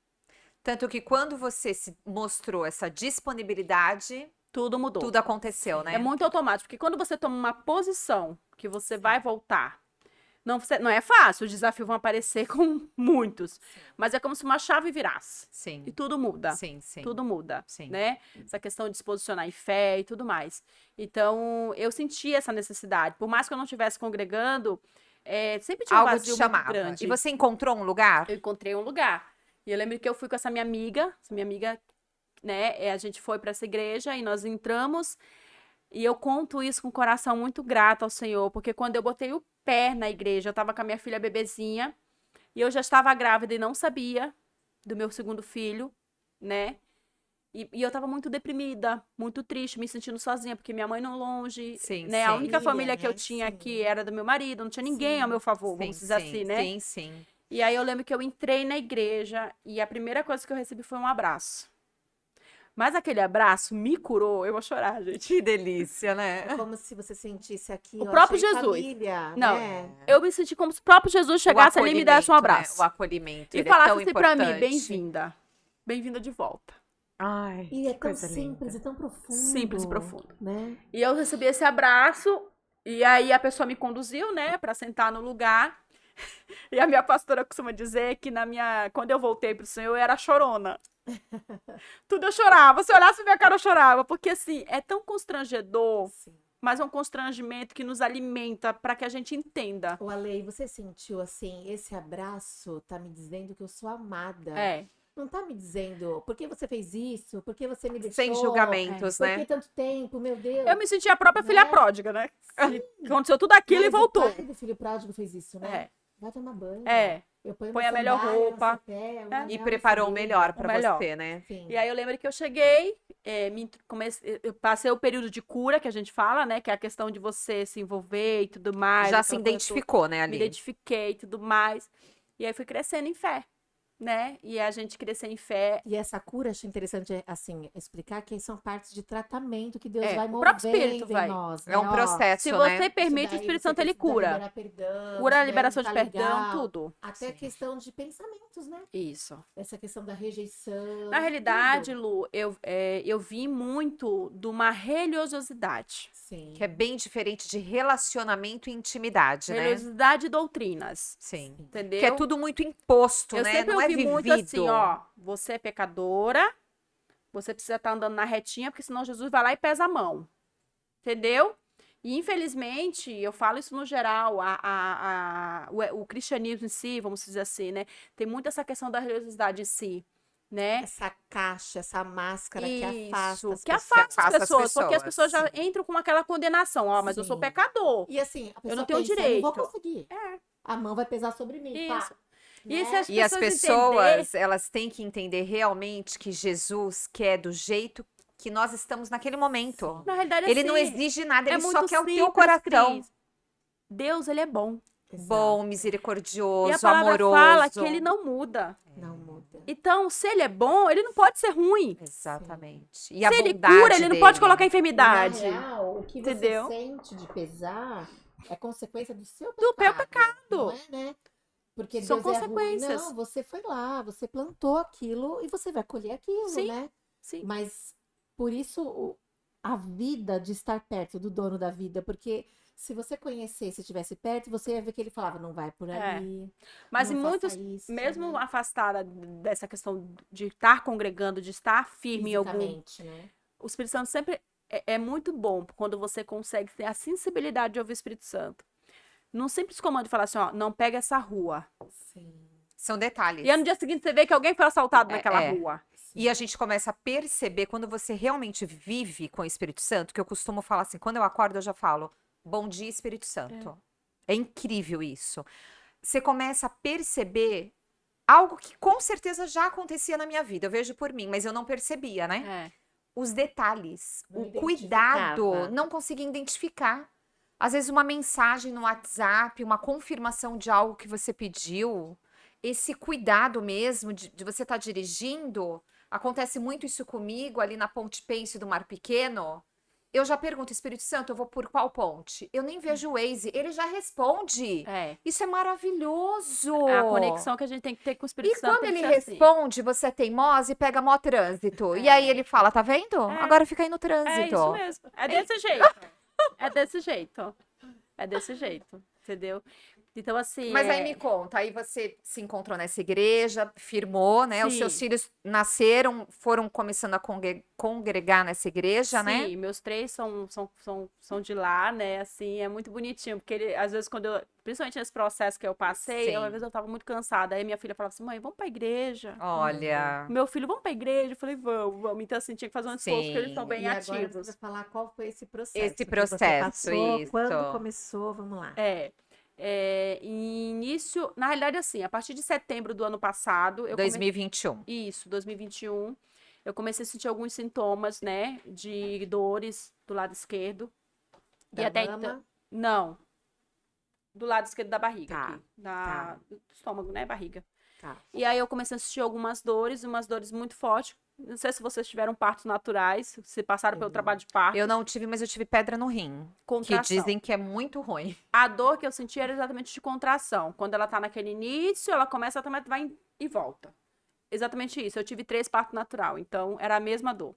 Tanto que quando você se mostrou essa disponibilidade, Tudo mudou. tudo aconteceu, né? É muito automático, porque quando você toma uma posição que você vai voltar, não é fácil, os desafios vão aparecer com muitos, mas é como se uma chave virasse Sim. e tudo muda. Sim, sim. Tudo muda, Sim. né? Essa questão de se posicionar em fé e tudo mais. Então, eu senti essa necessidade. Por mais que eu não estivesse congregando, sempre tinha um Algo te vazio muito chamava. grande. E você encontrou um lugar? Eu encontrei um lugar. E eu lembro que eu fui com essa minha amiga, né? A gente foi para essa igreja e nós entramos. E eu conto isso com o coração muito grato ao Senhor, porque quando eu botei o pé na igreja, eu estava com a minha filha bebezinha, e eu já estava grávida e não sabia do meu segundo filho, né? E eu estava muito deprimida, muito triste, me sentindo sozinha, porque minha mãe não longe, Sim, né? A sim. única família Família, que eu né? tinha Sim. aqui era do meu marido, não tinha ninguém Sim. ao meu favor, vamos Sim, dizer sim, assim, né? Sim, sim. E aí eu lembro que eu entrei na igreja e a primeira coisa que eu recebi foi um abraço. Mas aquele abraço me curou, eu vou chorar, gente. Que delícia, né? É como se você sentisse aqui, O eu próprio achei Jesus. família, Não, né? eu me senti como se o próprio Jesus chegasse ali e me desse um acolhimento, né? abraço. O acolhimento. E ele falasse é tão assim pra mim, importante. bem-vinda. Bem-vinda de volta. Ai, E é que tão coisa simples linda. e tão profundo. Simples e profundo. Né? E eu recebi esse abraço, e aí a pessoa me conduziu, né, pra sentar no lugar. E a minha pastora costuma dizer que quando eu voltei pro Senhor, eu era chorona. Tudo eu chorava. Se olhasse pra minha cara, eu chorava. Porque, assim, é tão constrangedor, Sim. mas é um constrangimento que nos alimenta pra que a gente entenda. O Ale, você sentiu assim, esse abraço tá me dizendo que eu sou amada. É. Não tá me dizendo por que você fez isso, por que você me deixou. Sem julgamentos, Por né? que tanto tempo, meu Deus. Eu me senti a própria filha Né? pródiga, né? Aconteceu tudo aquilo Mas e voltou. O pai do filho pródigo fez isso, né? Vai tomar banho. É. Eu ponho Põe uma a melhor sandália no roupa. seu pé, um É. anel E no preparou o seu dedo. melhor pra O melhor. você, né? Sim. E aí eu lembro que eu cheguei, eu passei o período de cura, que a gente fala, né? Que é a questão de você se envolver e tudo mais. Já aquela se coisa toda. identificou, né, Me ali? identifiquei e tudo mais. E aí fui crescendo em fé, né? E a gente crescer em fé. E essa cura, acho interessante, assim, explicar que são partes de tratamento que Deus É, vai o movendo próprio Espírito vai. em nós. É um né? Ó, processo, Se né? você isso permite, o daí Espírito você Santo ele precisa cura. liberar perdão, Cura a isso daí liberação não de tá perdão, legal. tudo. Até Sim. questão de pensamentos, né? Isso. Essa questão da rejeição. Na realidade, tudo. Lu, eu vi muito de uma religiosidade. Sim. Que é bem diferente de relacionamento e intimidade, né? Religiosidade e doutrinas. Sim. Entendeu? Que é tudo muito imposto, Eu né? sempre Não é ouvi vivido. muito assim, ó, você é pecadora, você precisa estar andando na retinha, porque senão Jesus vai lá e pesa a mão. Entendeu? E infelizmente, eu falo isso no geral, o cristianismo em si, vamos dizer assim, né? Tem muito essa questão da religiosidade em si, né? Essa caixa, essa máscara que Isso, afasta as que pessoas. afasta as Afasta as pessoas, porque as pessoas, pessoas já entram com aquela condenação, ó, mas eu sou Sim. pecador, E assim, a pessoa não tenho pensa, eu não vou direito. conseguir. A mão vai pesar sobre mim, Isso. pá. E se Né? as E as pessoas entenderem, pessoas, elas têm que entender realmente que Jesus quer do jeito que nós estamos naquele momento. na realidade, Ele não assim, exige nada, é ele só muito quer o teu simples, coração. Cris. Deus, ele é bom. Bom, E Exato. a misericordioso, palavra fala que amoroso. ele não muda. Não muda. Então, se ele é bom, ele não pode ser ruim. Exatamente. E Se a ele bondade cura, ele não pode dele. colocar E, na enfermidade. real, o que você Entendeu? sente de pesar é consequência do seu Do meu pecado. Não é, né? Porque São Deus é ruim. consequências. Não, você foi lá, você plantou aquilo e você vai colher aquilo, Sim. né? Sim. Mas por isso a vida de estar perto do dono da vida, porque se você conhecesse, estivesse perto, você ia ver que ele falava, não vai por ali, Mas não em faça muitos, isso, mesmo né? afastada dessa questão de estar congregando, de estar firme em algum. Fisicamente, né? O Espírito Santo sempre é muito bom quando você consegue ter a sensibilidade de ouvir o Espírito Santo. Num simples comando de falar assim, ó, não pega essa rua. Sim, São detalhes. E aí no dia seguinte você vê que alguém foi assaltado naquela é. rua. E a gente começa a perceber quando você realmente vive com o Espírito Santo, que eu costumo falar assim, quando eu acordo eu já falo, bom dia Espírito Santo. É incrível isso. Você começa a perceber algo que com certeza já acontecia na minha vida, eu vejo por mim, mas eu não percebia, né? Os detalhes, Não o cuidado, identificava. não conseguia identificar. Às vezes uma mensagem no WhatsApp, uma confirmação de algo que você pediu, esse cuidado mesmo de você estar dirigindo, acontece muito isso comigo ali na Ponte Pêncio do Mar Pequeno. Eu já pergunto, Espírito Santo, eu vou por qual ponte? Eu nem vejo o Waze, ele já responde. É. Isso é maravilhoso. É a conexão que a gente tem que ter com o Espírito E Santo. quando tem que ele ser assim. responde, você é teimosa e pega mó trânsito. E aí ele fala, tá vendo? Agora fica aí no É trânsito. isso mesmo. É desse jeito. É desse jeito. É desse jeito. Entendeu? Então, assim. Mas aí me conta, aí você se encontrou nessa igreja, firmou, né? Os seus Sim. filhos nasceram, foram começando a congregar nessa igreja, Sim, né? meus três são de lá, né? Assim, é muito bonitinho, porque ele, às vezes, quando eu, principalmente nesse processo que eu passei, Sim. às vezes eu tava muito cansada. Aí minha filha falava assim: mãe, vamos pra igreja. Olha, Meu filho, vamos pra igreja. Eu falei: vamos. Então, assim, tinha que fazer um esforço, porque eles Sim. são bem E agora você ativos. vai falar qual foi esse processo. Esse que você processo, passou, isso. quando começou, vamos lá. Início, na realidade, assim, a partir de setembro do ano passado, eu 2021. Isso, 2021. Eu comecei a sentir alguns sintomas, né, de dores do lado esquerdo. Da mama? então, não. Do lado esquerdo da barriga, Tá, aqui. Do estômago, né, barriga. Tá. E aí eu comecei a sentir algumas dores, umas dores muito fortes. Não sei se vocês tiveram partos naturais, se passaram pelo trabalho de parto. Eu não tive, mas eu tive pedra no rim. Que Contração. dizem que é muito ruim. A dor que eu senti era exatamente de contração. Quando ela tá naquele início, ela começa, ela vai e volta. Exatamente isso. Eu tive 3 partos natural, então era a mesma dor.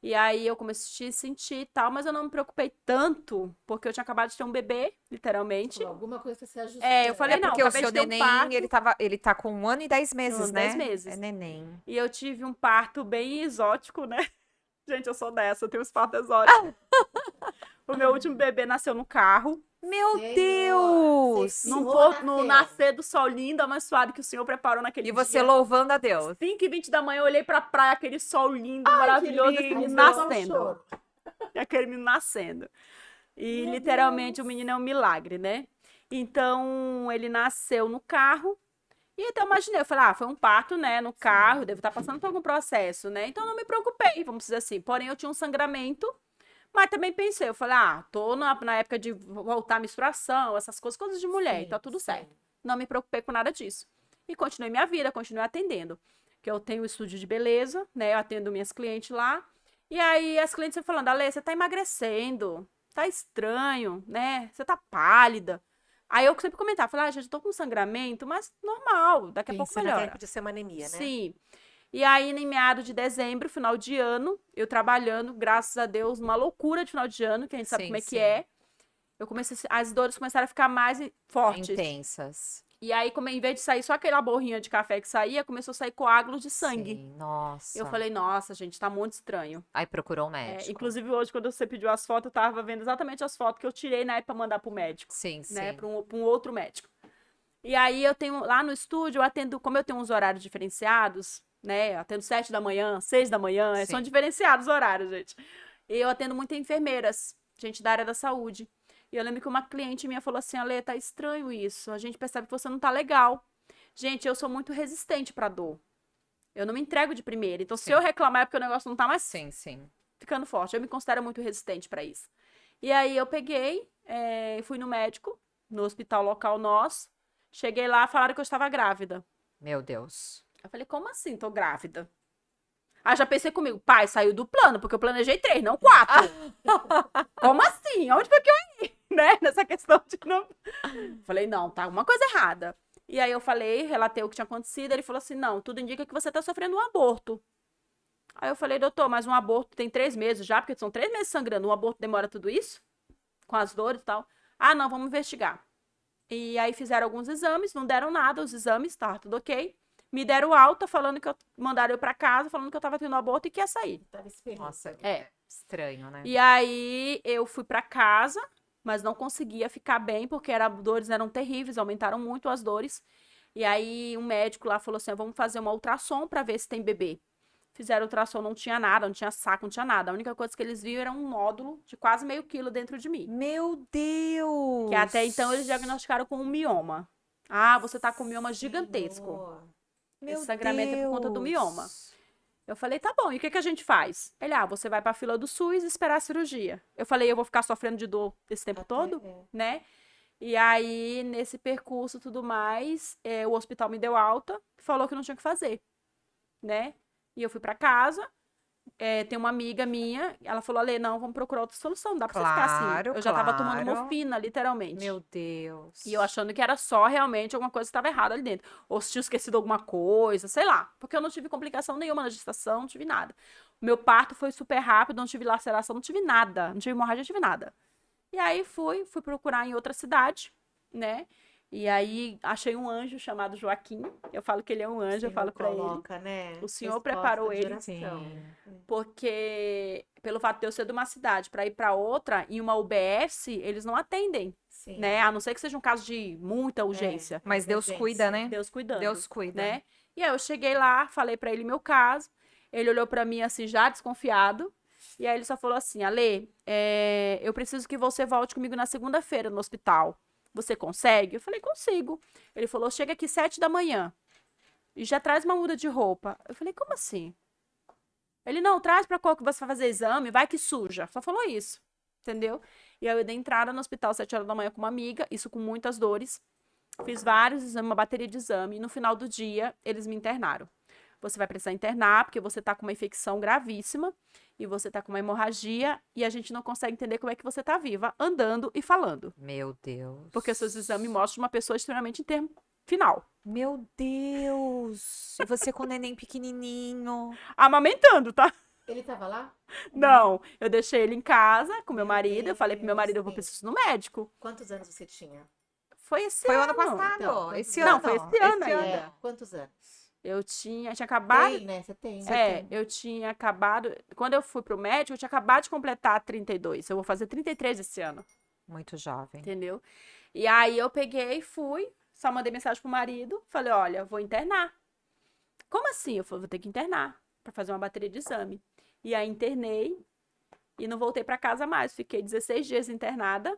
E aí eu comecei a sentir e tal, mas eu não me preocupei tanto, porque eu tinha acabado de ter um bebê, literalmente. Alguma coisa se ajustou. Eu falei, É não, porque o acabei seu de ter um neném, parto. ele tá com 1 ano e 10 meses, 1 ano e né? 10 meses. É neném. E eu tive um parto bem exótico, né? Gente, eu sou dessa, eu tenho uns partos exóticos. O meu último bebê nasceu no carro. Meu Senhor, Deus! você No nasceu. nascer do sol lindo, abençoado que o Senhor preparou naquele E dia. você louvando a Deus. 5h20 da manhã, eu olhei pra praia, aquele sol lindo, maravilhoso, Que esse lindo. menino Aí você nascendo. chorou. Aquele menino nascendo. E Meu literalmente Deus. o menino é um milagre, né? Então, ele nasceu no carro. E então eu imaginei, eu falei, foi um parto, né, no carro, devo estar passando por algum processo, né? Então eu não me preocupei, vamos dizer assim. Porém, eu tinha um sangramento, mas também pensei, eu falei, tô na época de voltar à menstruação, essas coisas de mulher, Sim, então tudo sim. certo. Não me preocupei com nada disso. E continuei minha vida, continuei atendendo. Que eu tenho um estúdio de beleza, né? Eu atendo minhas clientes lá. E aí as clientes sempre falando, Ale, você tá emagrecendo, tá estranho, né? Você tá pálida. Aí eu sempre comentava, falei, gente, eu tô com sangramento, mas normal, daqui a pouco Isso, melhora. podia ser uma anemia, né? Sim. E aí, em meados de dezembro, final de ano, eu trabalhando, graças a Deus, uma loucura de final de ano, que a gente sabe Sim, como é que sim. é. As dores começaram a ficar mais fortes. Intensas. E aí, como em vez de sair só aquela borrinha de café que saía, começou a sair coágulos de sangue. Sim, nossa. Eu falei, nossa, gente, tá muito estranho. Aí procurou um médico. Inclusive, hoje, quando você pediu as fotos, eu tava vendo exatamente as fotos que eu tirei na época pra mandar pro médico. Sim, Né? sim. Pra um outro médico. E aí eu tenho, lá no estúdio, eu atendo, como eu tenho uns horários diferenciados, né? Eu atendo 7 da manhã, 6 da manhã, são Sim. diferenciados os horários, gente. E eu atendo muitas enfermeiras, gente da área da saúde. E eu lembro que uma cliente minha falou assim, Ale, tá estranho isso, a gente percebe que você não tá legal. Gente, eu sou muito resistente pra dor. Eu não me entrego de primeira. Então, se Sim. eu reclamar é porque o negócio não tá mais Sim, sim. ficando forte. Eu me considero muito resistente pra isso. E aí eu peguei, fui no médico, no hospital local nosso. Cheguei lá, falaram que eu estava grávida. Meu Deus. Eu falei, como assim, tô grávida? Aí já pensei comigo, pai, saiu do plano, porque eu planejei 3, não 4. Como assim? Onde foi que eu ia? Né? Nessa questão de não. Falei, não, tá alguma coisa errada. E aí eu falei, relatei o que tinha acontecido. Ele falou assim: não, tudo indica que você tá sofrendo um aborto. Aí eu falei, doutor, mas um aborto tem 3 meses já, porque são 3 meses sangrando. Um aborto demora tudo isso? Com as dores e tal. Ah, não, vamos investigar. E aí fizeram alguns exames, não deram nada, os exames, tá tudo ok. Me deram alta, falando que mandaram eu pra casa, falando que eu tava tendo aborto e que ia sair. Tava esperando. Nossa, É. estranho, né? E aí eu fui pra casa, mas não conseguia ficar bem, porque dores eram terríveis, aumentaram muito as dores. E aí um médico lá falou assim: vamos fazer uma ultrassom pra ver se tem bebê. Fizeram ultrassom, não tinha nada, não tinha saco, não tinha nada. A única coisa que eles viram era um nódulo de quase meio quilo dentro de mim. Meu Deus! Que até então eles diagnosticaram com um mioma. Ah, você tá com um mioma gigantesco. Senhor. Meu Esse sangramento é por conta do mioma. Deus. Eu falei, tá bom, e o que que a gente faz? Ele, você vai pra fila do SUS e esperar a cirurgia. Eu falei, eu vou ficar sofrendo de dor esse tempo todo, né? E aí, nesse percurso e tudo mais, o hospital me deu alta, falou que não tinha o que fazer, né? E eu fui pra casa, tem uma amiga minha, ela falou, Ale, não, vamos procurar outra solução, não dá pra você ficar assim. Claro, Eu já tava tomando claro. morfina, literalmente. Meu Deus. E eu achando que era só realmente alguma coisa que estava errada ali dentro. Ou se tinha esquecido alguma coisa, sei lá. Porque eu não tive complicação nenhuma na gestação, não tive nada. O meu parto foi super rápido, não tive laceração, não tive nada. Não tive hemorragia, não tive nada. E aí fui procurar em outra cidade, né? E aí achei um anjo chamado Joaquim. Eu falo que ele é um anjo, eu falo pra ele. Coloca, né? O Senhor Resposta preparou de ele. oração. Porque pelo fato de eu ser de uma cidade para ir para outra, em uma UBS, eles não atendem, Sim. né? A não ser que seja um caso de muita urgência. Mas Deus Emergência. cuida, né? Deus cuidando. Deus cuida. Né? E aí eu cheguei lá, falei pra ele meu caso. Ele olhou pra mim assim, já desconfiado. E aí ele só falou assim: Ale, eu preciso que você volte comigo na segunda-feira no hospital. Você consegue? Eu falei, consigo. Ele falou, chega aqui 7 da manhã. E já traz uma muda de roupa. Eu falei, como assim? Ele, não, traz pra qual que você vai fazer exame, vai que suja. Só falou isso, entendeu? E aí eu dei entrada no hospital 7 horas da manhã com uma amiga, isso com muitas dores. Fiz vários exames, uma bateria de exame, e no final do dia, eles me internaram. Você vai precisar internar, porque você tá com uma infecção gravíssima, e você tá com uma hemorragia, e a gente não consegue entender como é que você tá viva, andando e falando. Meu Deus. Porque seus exames mostram uma pessoa extremamente em termo final. Meu Deus. E você com o neném pequenininho. Amamentando, tá? Ele tava lá? Não, eu deixei ele em casa com meu Meu marido, eu falei pro meu Deus, marido, eu vou sim. preciso no médico. Quantos anos você tinha? Foi esse Foi o ano. ano passado. Então, esse não, ano. foi esse ano ainda. É, quantos anos? Eu tinha acabado. Tem, né? Você tem. Eu tinha acabado. Quando eu fui pro médico, eu tinha acabado de completar 32. Eu vou fazer 33 esse ano, Muito jovem. entendeu? E aí eu peguei, fui, só mandei mensagem pro marido, falei: olha, vou internar. Como assim? Eu falei: vou ter que internar pra fazer uma bateria de exame. E aí internei e não voltei pra casa mais. Fiquei 16 dias internada.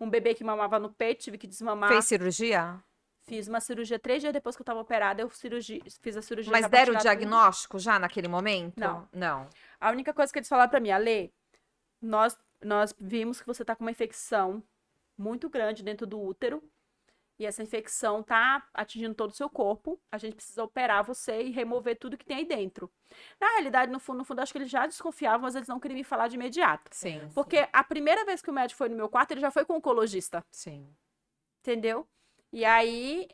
Um bebê que mamava no peito, tive que desmamar. Fez cirurgia? Fiz uma cirurgia 3 dias depois que eu tava operada, fiz a cirurgia. Mas já pra deram o tirar tudo. diagnóstico já naquele momento? Não. Não. A única coisa que eles falaram pra mim, Ale, nós vimos que você tá com uma infecção muito grande dentro do útero. E essa infecção tá atingindo todo o seu corpo. A gente precisa operar você e remover tudo que tem aí dentro. Na realidade, no fundo, acho que eles já desconfiavam, mas eles não queriam me falar de imediato. Sim. Porque a primeira vez que o médico foi no meu quarto, ele já foi com o oncologista. Sim. Entendeu? E aí,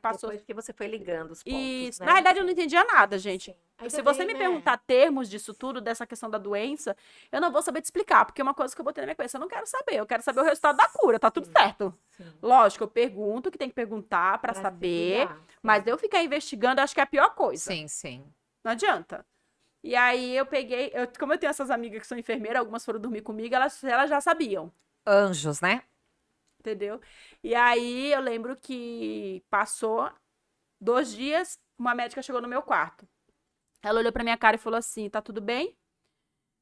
passou... Depois que você foi ligando os pontos, Isso. né? Na verdade, eu não entendia nada, gente. Sim. Ainda Se você bem, me né? perguntar termos disso tudo, dessa questão da doença, eu não vou saber te explicar, porque é uma coisa que eu botei na minha cabeça. Eu não quero saber, eu quero saber o resultado da cura, tá tudo certo. Sim. Lógico, eu pergunto o que tem que perguntar pra Pra se saber, cuidar, sim. mas eu ficar investigando, acho que é a pior coisa. Sim, sim. Não adianta. E aí eu peguei, como eu tenho essas amigas que são enfermeiras, algumas foram dormir comigo, elas já sabiam. Anjos, né? entendeu? E aí eu lembro que passou 2 dias, uma médica chegou no meu quarto. Ela olhou pra minha cara e falou assim, tá tudo bem?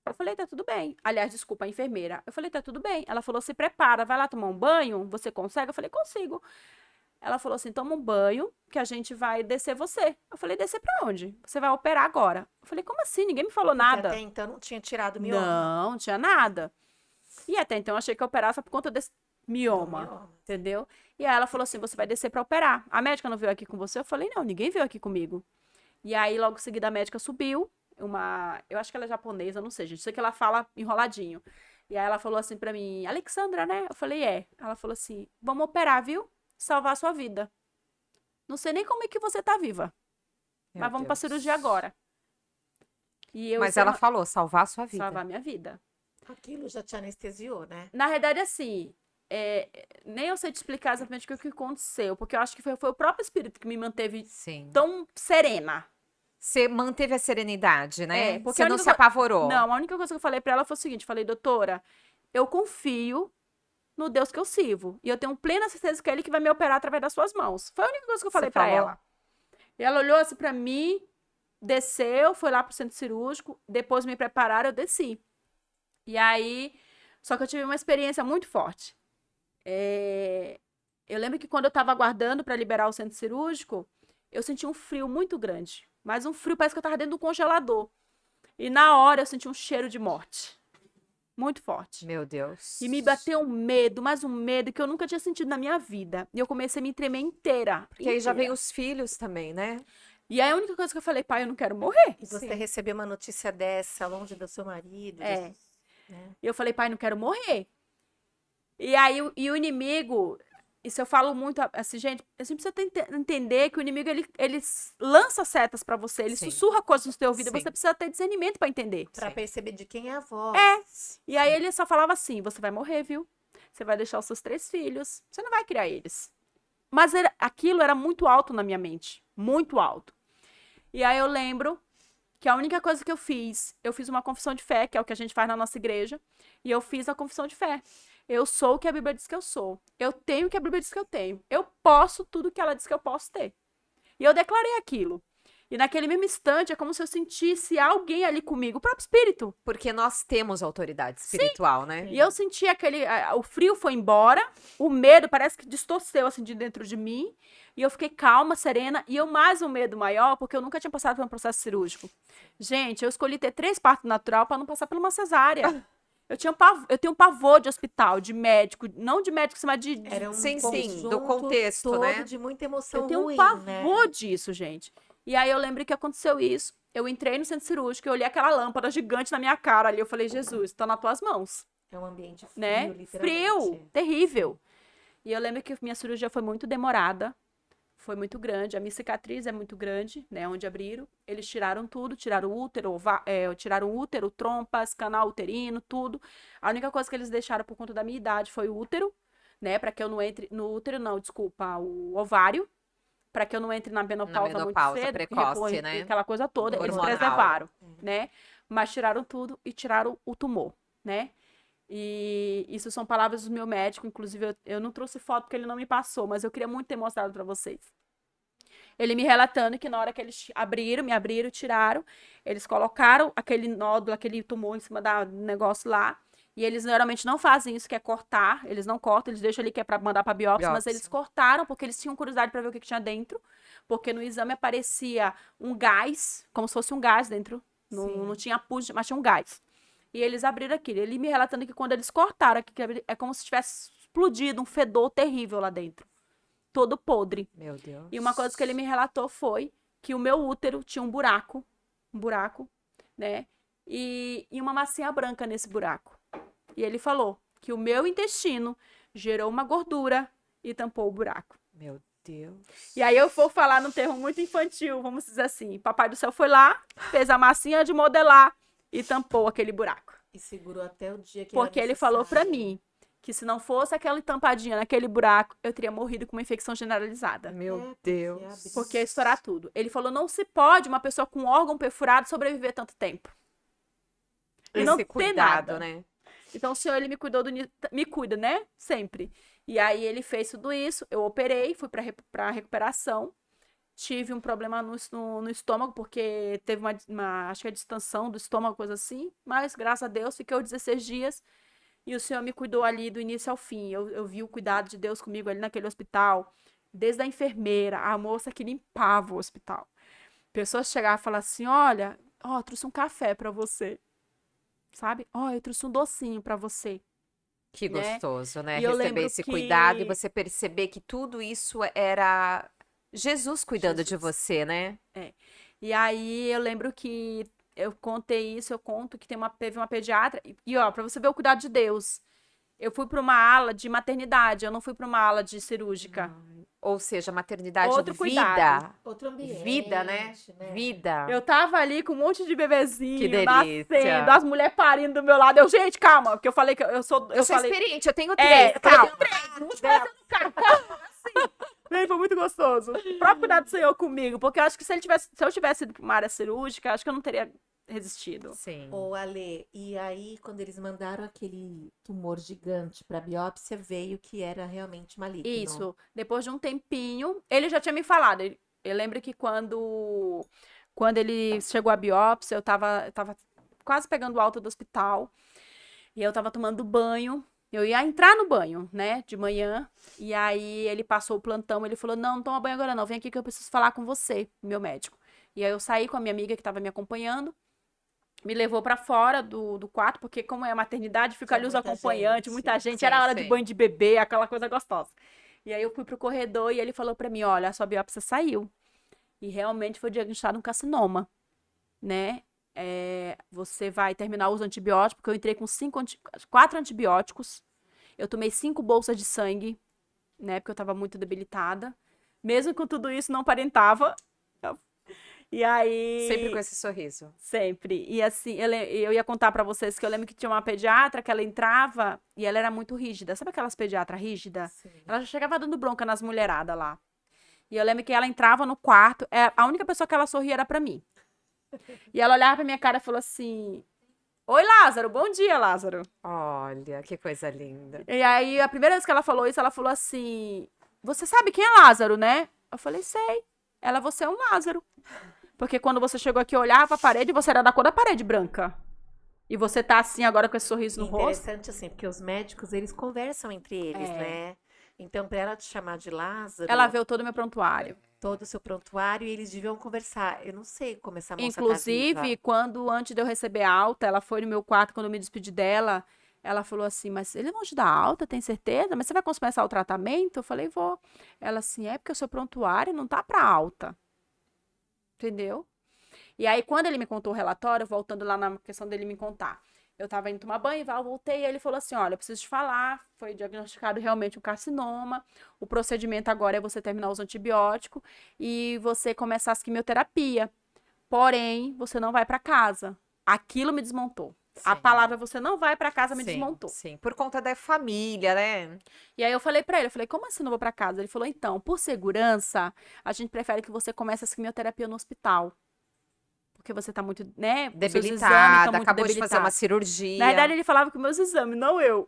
Eu falei, tá tudo bem. Aliás, desculpa, a enfermeira. Eu falei, tá tudo bem. Ela falou, se prepara, vai lá tomar um banho, você consegue? Eu falei, consigo. Ela falou assim, toma um banho que a gente vai descer você. Eu falei, descer pra onde? Você vai operar agora. Eu falei, como assim? Ninguém me falou Porque nada. até então não tinha tirado o mioma. Não tinha nada. E até então eu achei que eu operava só por conta desse Do mioma, mioma. entendeu? E aí ela falou assim, você vai descer pra operar. A médica não veio aqui com você? Eu falei, não, ninguém veio aqui comigo. E aí logo em seguida a médica subiu, eu acho que ela é japonesa, não sei, gente, sei que ela fala enroladinho. E aí ela falou assim pra mim, Alexandra, né? Eu falei, é. Ela falou assim, vamos operar, viu? Salvar a sua vida. Não sei nem como é que você tá viva, Meu mas vamos pra Deus. cirurgia agora. E eu Mas sem ela uma- falou, salvar a sua vida. salvar a minha vida. Aquilo já te anestesiou, né? Na verdade, assim, nem eu sei te explicar exatamente o que aconteceu, porque eu acho que foi o próprio espírito que me manteve Sim. tão serena. Você manteve a serenidade, né? É, porque Você a não única se apavorou. Não, a única coisa que eu falei pra ela foi o seguinte, falei, doutora, eu confio no Deus que eu sirvo, e eu tenho plena certeza que é ele que vai me operar através das suas mãos. Foi a única coisa que eu falei Você pra falou? ela. E ela olhou assim pra mim, desceu, foi lá pro centro cirúrgico, depois me prepararam, eu desci. E aí, só que eu tive uma experiência muito forte. Eu lembro que quando eu tava aguardando pra liberar o centro cirúrgico, eu senti um frio muito grande. Mas um frio, parece que eu tava dentro do congelador. E na hora eu senti um cheiro de morte. Muito forte. Meu Deus. E me bateu um medo, mas um medo que eu nunca tinha sentido na minha vida. E eu comecei a me tremer inteira. Porque aí já inteira. vem os filhos também, né? E aí a única coisa que eu falei, pai, eu não quero morrer. E você Sim. recebeu uma notícia dessa longe do seu marido. É. Né? E eu falei, pai, não quero morrer. E aí o inimigo, isso eu falo muito assim, gente, a gente precisa entender que o inimigo, ele lança setas pra você, ele Sim. sussurra coisas no seu ouvido, Sim. você precisa ter discernimento pra entender. Pra Sim. perceber de quem é a voz. E aí ele só falava assim, você vai morrer, viu? Você vai deixar os seus 3 filhos, você não vai criar eles. Mas aquilo era muito alto na minha mente, muito alto. E aí eu lembro que a única coisa que eu fiz uma confissão de fé, que é o que a gente faz na nossa igreja, e eu fiz a confissão de fé. Eu sou o que a Bíblia diz que eu sou. Eu tenho o que a Bíblia diz que eu tenho. Eu posso tudo que ela diz que eu posso ter. E eu declarei aquilo. E naquele mesmo instante, é como se eu sentisse alguém ali comigo, o próprio espírito. Porque nós temos autoridade espiritual, né? E eu senti o frio foi embora, o medo parece que distorceu assim de dentro de mim, e eu fiquei calma, serena, e eu mais um medo maior, porque eu nunca tinha passado por um processo cirúrgico. Gente, eu escolhi ter 3 partos natural para não passar por uma cesárea. Eu tenho pavor de hospital, de médico, não de médico, mas de Era um Sim, sim, do conjunto contexto, todo né? de muita emoção eu tenho ruim, um pavor né? disso, gente. E aí eu lembro que aconteceu isso. Eu entrei no centro cirúrgico, eu olhei aquela lâmpada gigante na minha cara ali. Eu falei, Jesus, tá nas tuas mãos, É um ambiente frio, né? literalmente. Frio, terrível. E eu lembro que minha cirurgia foi muito demorada, foi muito grande. A minha cicatriz é muito grande, né? Onde abriram. Eles tiraram tudo, tiraram o útero, trompas, canal uterino, tudo. A única coisa que eles deixaram por conta da minha idade foi o útero, né? Pra que eu não entre no útero, não, desculpa, o ovário. Pra que eu não entre na menopausa muito menopausa cedo, precoce, repõe né? aquela coisa toda. Eles Hormonal. preservaram, né? Mas tiraram tudo e tiraram o tumor, né? E isso são palavras do meu médico, inclusive eu não trouxe foto porque ele não me passou, mas eu queria muito ter mostrado pra vocês. Ele me relatando que na hora que eles me abriram, tiraram, eles colocaram aquele nódulo, aquele tumor em cima do negócio lá, e eles geralmente não fazem isso, que é cortar, eles não cortam, eles deixam ali que é pra mandar pra biópsia, mas eles cortaram porque eles tinham curiosidade pra ver o que tinha dentro, porque no exame aparecia um gás, como se fosse um gás dentro, não tinha pus, mas tinha um gás. E eles abriram aquilo, ele me relatando que quando eles cortaram, é como se tivesse explodido um fedor terrível lá dentro, todo podre. Meu Deus. E uma coisa que ele me relatou foi que o meu útero tinha um buraco, né? E uma massinha branca nesse buraco. E ele falou que o meu intestino gerou uma gordura e tampou o buraco. Meu Deus. E aí eu vou falar num termo muito infantil, vamos dizer assim. Papai do céu foi lá, fez a massinha de modelar e tampou aquele buraco. E segurou até o dia que Porque era ele falou pra necessário. mim que se não fosse aquela tampadinha naquele buraco, eu teria morrido com uma infecção generalizada. Meu porque Deus. abre- Porque ia estourar tudo. Ele falou, não se pode uma pessoa com órgão perfurado sobreviver tanto tempo. E não Esse ter cuidado, nada. né? Então o Senhor, ele me cuidou me cuida, né? Sempre. E aí ele fez tudo isso, eu operei, fui pra recuperação. Tive um problema no estômago, porque teve acho que a distensão do estômago, coisa assim. Mas, graças a Deus, fiquei os 16 dias. E o Senhor me cuidou ali do início ao fim. Eu vi o cuidado de Deus comigo ali naquele hospital. Desde a enfermeira, a moça que limpava o hospital. Pessoas chegavam e falavam assim, olha, trouxe um café pra você. Sabe? Eu trouxe um docinho pra você. Que né? gostoso, né? E eu Receber lembro esse que- cuidado e você perceber que tudo isso era Jesus cuidando de Jesus. você, né? E aí eu lembro que eu contei isso, eu conto que teve uma pediatra. E ó, pra você ver o cuidado de Deus. Eu fui pra uma ala de maternidade, eu não fui pra uma ala de cirúrgica. Ou seja, maternidade, Outro vida. cuidado. Outro ambiente, Vida, né? Vida. Eu tava ali com um monte de bebezinho, Que delícia. nascendo, as mulheres parindo do meu lado. gente, calma, porque eu falei que eu sou. Eu sou falei, experiente, eu tenho É, três. eu falei, Calma. eu tenho três, não te parecendo calma, assim. Foi muito gostoso. O próprio cuidado do Senhor comigo, porque eu acho que se eu tivesse ido pra uma área cirúrgica, acho que eu não teria resistido. Sim. Ô, Ale, e aí, quando eles mandaram aquele tumor gigante pra biópsia, veio que era realmente maligno. Isso. Depois de um tempinho, ele já tinha me falado. Eu lembro que quando ele chegou à biópsia, eu tava quase pegando alta do hospital. E eu tava tomando banho. Eu ia entrar no banho, né, de manhã. E aí ele passou o plantão, ele falou: não toma banho agora não, vem aqui que eu preciso falar com você, meu médico. E aí eu saí com a minha amiga que tava me acompanhando. Me levou pra fora do quarto, porque como é a maternidade, fica Tinha ali os muita acompanhantes, gente. muita gente. Sim, Era hora de sim. banho de bebê, aquela coisa gostosa. E aí eu fui pro corredor e ele falou pra mim: olha, a sua biópsia saiu. E realmente foi diagnosticado um carcinoma, né? Você vai terminar os antibióticos, porque eu entrei com 4 antibióticos. Eu tomei 5 bolsas de sangue, né? Porque eu tava muito debilitada. Mesmo com tudo isso, não aparentava. E aí... Sempre com esse sorriso. Sempre. E assim, eu ia contar pra vocês que eu lembro que tinha uma pediatra que ela entrava e ela era muito rígida. Sabe aquelas pediatras rígidas? Sim. Ela já chegava dando bronca nas mulheradas lá. E eu lembro que ela entrava no quarto, a única pessoa que ela sorria era pra mim. E ela olhava pra minha cara e falou assim: oi, Lázaro, bom dia, Lázaro. Olha, que coisa linda. E aí, a primeira vez que ela falou isso, ela falou assim: você sabe quem é Lázaro, né? Eu falei: sei. Ela, você é um Lázaro. Porque quando você chegou aqui, eu olhava pra parede, você era da cor da parede branca. E você tá assim agora com esse sorriso no rosto. Interessante assim, porque os médicos, eles conversam entre eles, né? Então, para ela te chamar de Lázaro, Ela viu todo o meu prontuário. todo o seu prontuário, e eles deviam conversar. Eu não sei como essa moça Inclusive, tá viva. quando antes de eu receber a alta, ela foi no meu quarto, quando eu me despedi dela, ela falou assim: mas eles vão te dar alta, tem certeza? Mas você vai começar o tratamento? Eu falei: vou. Ela assim: é porque o seu prontuário não tá pra alta. Entendeu? E aí, quando ele me contou o relatório, voltando lá na questão dele me contar, eu tava indo tomar banho, voltei, e ele falou assim: olha, eu preciso te falar, foi diagnosticado realmente um carcinoma, o procedimento agora é você terminar os antibióticos e você começar as quimioterapia. Porém, você não vai pra casa. Aquilo me desmontou. A Sim. palavra você não vai pra casa me Sim, desmontou. sim, por conta da família, né? E aí eu falei pra ele, eu falei: como assim não vou pra casa? Ele falou: então, por segurança, a gente prefere que você comece as quimioterapia no hospital. Porque você tá muito, né, os seus exames Debilitada, tão muito acabou de fazer uma debilitados. cirurgia. Na verdade, ele falava com meus exames, não eu.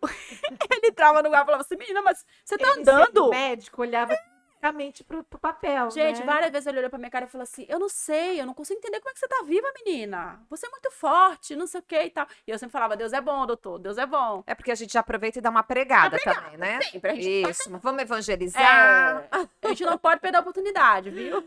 Ele entrava no lugar e falava assim: menina, mas você tá O andando? médico olhava fisicamente pro papel, Gente, né? várias vezes ele olhou pra minha cara e falou assim: eu não sei, eu não consigo entender como é que você tá viva, menina. Você é muito forte, não sei o que e tal. E eu sempre falava: Deus é bom, doutor, Deus é bom. É porque a gente já aproveita e dá uma pregada também, né? Sempre, a gente Isso, mas vamos evangelizar. A gente não pode perder a oportunidade, viu?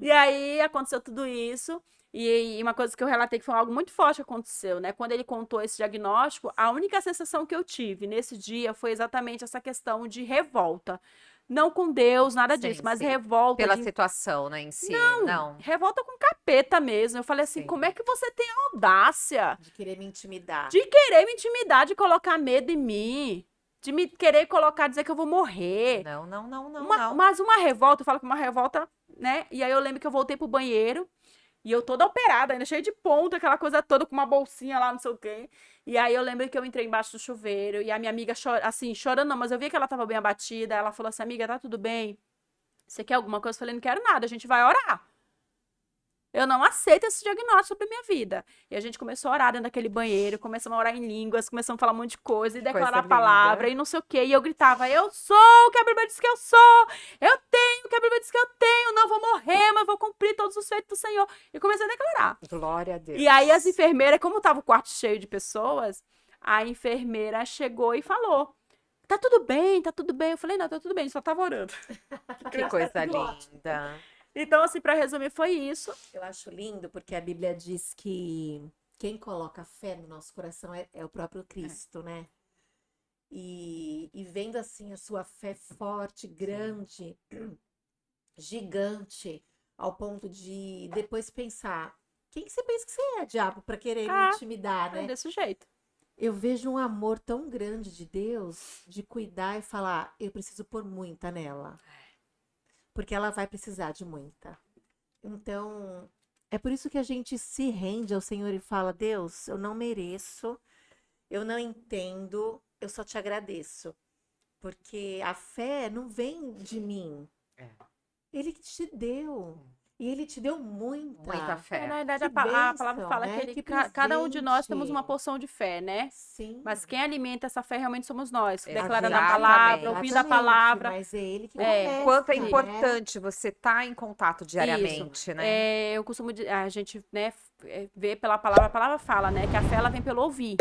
E aí aconteceu tudo isso. E uma coisa que eu relatei que foi algo muito forte que aconteceu, né? Quando ele contou esse diagnóstico, a única sensação que eu tive nesse dia foi exatamente essa questão de revolta. Não com Deus, nada Sim, disso, mas sim. revolta. Pela de- situação, né, em si. Não. Revolta com capeta mesmo. Eu falei assim: Sim. como é que você tem a audácia De querer me intimidar. de querer me intimidar, de colocar medo em mim, de me querer colocar, dizer que eu vou morrer? Não, não, não, não, Uma- não. Mas uma revolta, eu falo que uma revolta, né? E aí eu lembro que eu voltei pro banheiro e eu toda operada, ainda cheia de ponto, aquela coisa toda, com uma bolsinha lá, não sei o quê. E aí eu lembro que eu entrei embaixo do chuveiro e a minha amiga, assim, chorando não, mas eu vi que ela tava bem abatida. Ela falou assim: amiga, tá tudo bem? Você quer alguma coisa? Eu falei: não quero nada, a gente vai orar. eu não aceito esse diagnóstico sobre a minha vida. E a gente começou a orar dentro daquele banheiro, começamos a orar em línguas, começamos a falar um monte de coisa e declarar a linda. palavra e não sei o quê. E eu gritava, eu sou o que a Bíblia diz que eu sou, eu tenho o que a Bíblia diz que eu tenho, não vou morrer, mas vou cumprir todos os feitos do Senhor. E comecei a declarar. Glória a Deus. E aí as enfermeiras, como tava o quarto cheio de pessoas, a enfermeira chegou e falou, tá tudo bem, tá tudo bem. Eu falei, não, tá tudo bem, só tava orando. Que coisa linda. Então, assim, pra resumir, foi isso. Eu acho lindo porque a Bíblia diz que quem coloca fé no nosso coração é o próprio Cristo, né? E vendo assim a sua fé forte, grande, gigante, ao ponto de depois pensar, quem que você pensa que você é, diabo, para querer me intimidar, É né? desse jeito. Eu vejo um amor tão grande de Deus de cuidar e falar, eu preciso pôr muita nela. Porque ela vai precisar de muita. Então, é por isso que a gente se rende ao Senhor e fala, Deus, eu não mereço, eu não entendo, eu só te agradeço. Porque a fé não vem de mim. Ele que te deu. E ele te deu muita. Muita fé. Na verdade, Que a palavra bênção, fala né? que Que cada um de nós presente. temos uma porção de fé, né? Sim. Mas quem alimenta essa fé realmente somos nós. É, Declarando a exatamente. palavra, ouvindo a palavra. Mas é ele que É, começa, Quanto é né? importante você estar em contato diariamente, né? Eu costumo dizer, a gente, né, vê pela palavra, a palavra fala, né, que a fé ela vem pelo ouvir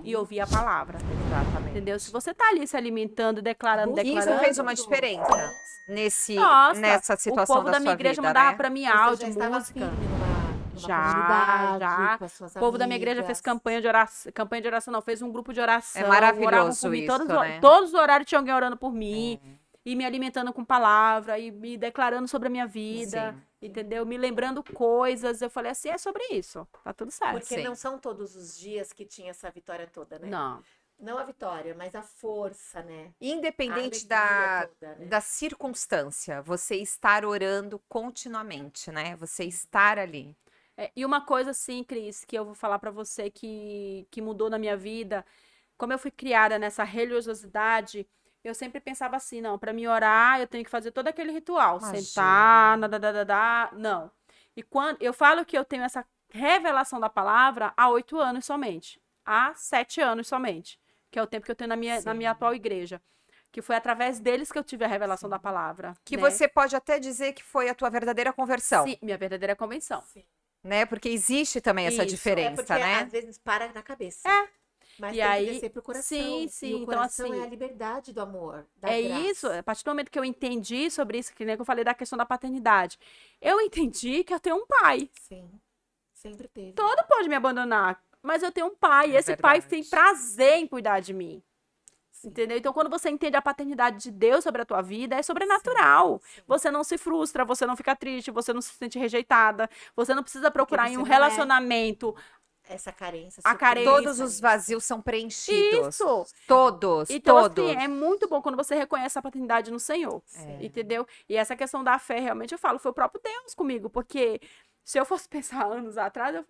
e ouvir a palavra. Exatamente. Entendeu? Se você tá ali se alimentando, declarando, Isso declarando. fez uma diferença Nossa, nessa situação o povo da minha sua igreja vida, mandava né? pra mim Você áudio, já estava música. firme numa Já, comunidade, já. com as suas O povo da minha igreja amigas. fez campanha de oração não, fez um grupo de oração. É maravilhoso oravam por mim, isso, né? todos os horários tinha alguém orando por mim, e me alimentando com palavra, e me declarando sobre a minha vida, Sim. entendeu? Me lembrando coisas. Eu falei assim, é sobre isso, tá tudo certo. Porque Sim. não são todos os dias que tinha essa vitória toda, né? Não. Não a vitória, mas a força, né? Independente A da, alegria toda, né? da circunstância, você estar orando continuamente, né? Você estar ali. E uma coisa assim, Cris, que eu vou falar pra você que mudou na minha vida, como eu fui criada nessa religiosidade, eu sempre pensava assim, não, pra mim orar, eu tenho que fazer todo aquele ritual, Imagina. sentar, não. E quando eu falo que eu tenho essa revelação da palavra há 8 anos somente, há 7 anos somente, que é o tempo que eu tenho na minha atual igreja, que foi através deles que eu tive a revelação da palavra. Que né? você pode até dizer que foi a tua verdadeira conversão, Sim, minha verdadeira convenção. Sim. né? Porque existe também essa Isso. É diferença, porque né? às vezes para na cabeça. Mas E tem aí- que descer pro coração. sim, E sim, o então, coração assim, é a liberdade do amor, da É graça. isso, a partir do momento que eu entendi sobre isso, que nem que eu falei da questão da paternidade, eu entendi que eu tenho um pai. Sim. Sempre teve. Todo pode me abandonar, mas eu tenho um pai, e É esse pai verdade. tem prazer em cuidar de mim. Sim. Entendeu? Então, quando você entende a paternidade de Deus sobre a tua vida, é sobrenatural. Sim. Você não se frustra, você não fica triste, você não se sente rejeitada, você não precisa procurar em você um não é. relacionamento. Essa carência. A suprir carência. Todos os vazios são preenchidos. Isso! Todos, Então, todos. assim, é muito bom quando você reconhece a paternidade no Senhor. Sim. Entendeu? E essa questão da fé, realmente, eu falo, foi o próprio Deus comigo. Porque se eu fosse pensar anos atrás, eu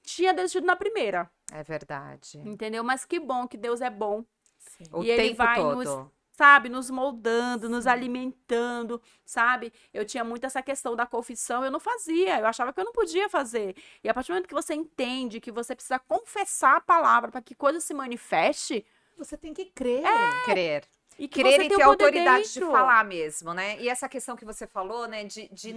tinha desistido na primeira. É verdade. Entendeu? Mas que bom que Deus é bom. Sim. O E ele tempo vai todo. Sabe? Nos moldando, nos alimentando, sabe? Eu tinha muito essa questão da confissão, eu não fazia, eu achava que eu não podia fazer. E a partir do momento que você entende que você precisa confessar a palavra para que coisa se manifeste, Você tem que crer. Crer. e que Crer você e tem ter o poder autoridade de dentro. falar mesmo, né? E essa questão que você falou, né? De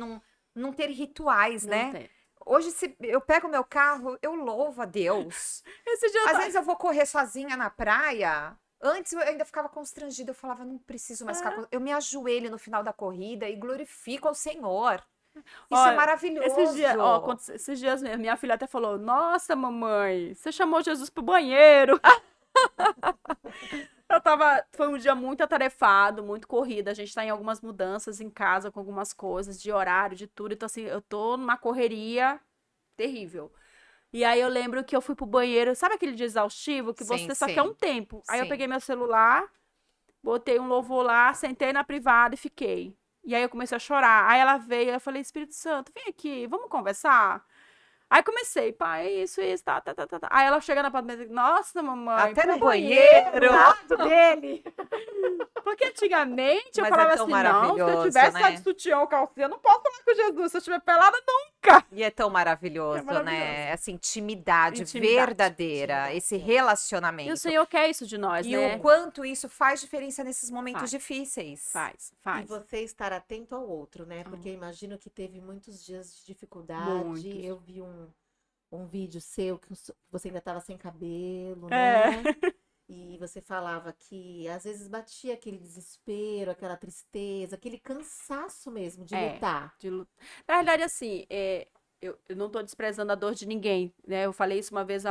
não ter rituais, Não né? tem. Hoje, se eu pego meu carro, eu louvo a Deus. Esse dia eu Às tava- vezes eu vou correr sozinha na praia. Antes eu ainda ficava constrangida, eu falava, não preciso mais ficar. Eu me ajoelho no final da corrida e glorifico ao Senhor. Isso Olha, é maravilhoso. esses dias mesmo, minha filha até falou: Nossa, mamãe, você chamou Jesus pro banheiro. Foi um dia muito atarefado, muito corrido. A gente tá em algumas mudanças em casa, com algumas coisas, de horário, de tudo. Então, assim, eu tô numa correria terrível. E aí eu lembro que eu fui pro banheiro, sabe aquele dia exaustivo que Sim, você só sim. quer um tempo? Aí eu Sim. peguei meu celular, botei um louvor lá, sentei na privada e fiquei. E aí eu comecei a chorar. Aí ela veio, eu falei, Espírito Santo, vem aqui, vamos conversar? Aí comecei, pai, isso, tá. Aí ela chega na porta e diz, nossa, mamãe, Até no pro banheiro. lado dele. Porque antigamente eu Mas falava é tão assim, não, se eu maravilhoso, tivesse né? só de sutiã ou calcinha, eu não posso falar com Jesus. Se eu estiver pelada, nunca. E é tão maravilhoso, É maravilhoso. né? Essa intimidade, Intimidade. verdadeira, Intimidade. esse E o relacionamento. Senhor quer isso de nós, E né? o quanto isso faz diferença nesses momentos Faz. difíceis. Faz. E você estar atento ao outro, né? Porque eu imagino que teve muitos dias de dificuldade. Muitos. Eu vi um vídeo seu que você ainda estava sem cabelo, É. né? E você falava que às vezes batia aquele desespero, aquela tristeza, aquele cansaço mesmo de É. lutar. Na verdade, assim, eu não tô desprezando a dor de ninguém, né? Eu falei isso uma vez,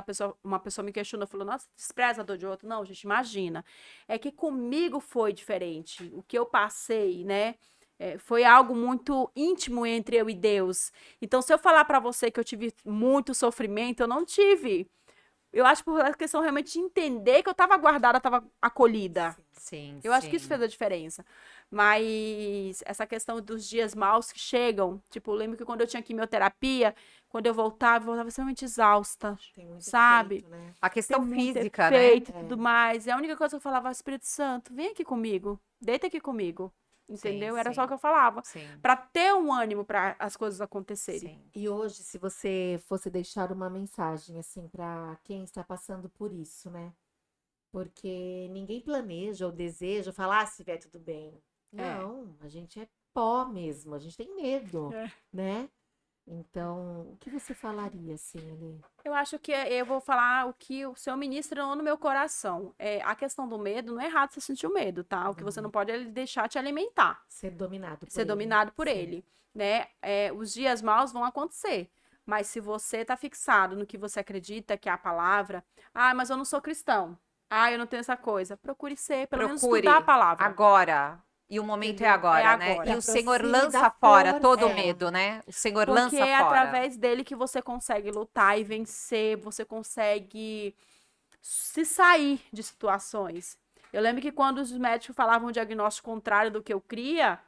uma pessoa me questionou, falou, nossa, despreza a dor de outro. Não, gente, imagina. É que comigo foi diferente. O que eu passei, né? Foi algo muito íntimo entre eu e Deus. Então, se eu falar pra você que eu tive muito sofrimento, eu não tive. Eu acho por essa questão realmente de entender que eu tava guardada, tava acolhida. Sim, Eu acho que isso sim. fez a diferença. Mas essa questão dos dias maus que chegam, tipo, eu lembro que quando eu tinha quimioterapia, quando eu voltava extremamente exausta, Tem muito sabe? efeito, né? A questão Tem muito física, efeito né? e tudo mais. E a única coisa que eu falava, Espírito Santo, vem aqui comigo, deita aqui comigo. Entendeu? Sim, Era sim. só o que eu falava. Sim, Pra ter um ânimo pra as coisas acontecerem. sim. E hoje, se você fosse deixar uma mensagem, assim, para quem está passando por isso, né? Porque ninguém planeja ou deseja falar se vai tudo bem. Não, a gente é pó mesmo, a gente tem medo, né? Então, o que você falaria, assim, ali? Eu acho que eu vou falar o que o Senhor ministrou no meu coração. A questão do medo, não é errado você sentir o medo, tá? O que você não pode é deixar te alimentar. Ser dominado por Ser ele. dominado por Sim. ele, né? Os dias maus vão acontecer, mas se você tá fixado no que você acredita, que é a palavra, mas eu não sou cristão, eu não tenho essa coisa, procure ser, pelo menos Procure estudar a palavra. agora. E o momento é Entendeu? agora, É né? agora. E o Senhor Aproxime lança da fora força. todo o medo, né? O Senhor Porque lança é fora. através dele que você consegue lutar e vencer, você consegue se sair de situações. Eu lembro que quando os médicos falavam um diagnóstico contrário do que eu cria,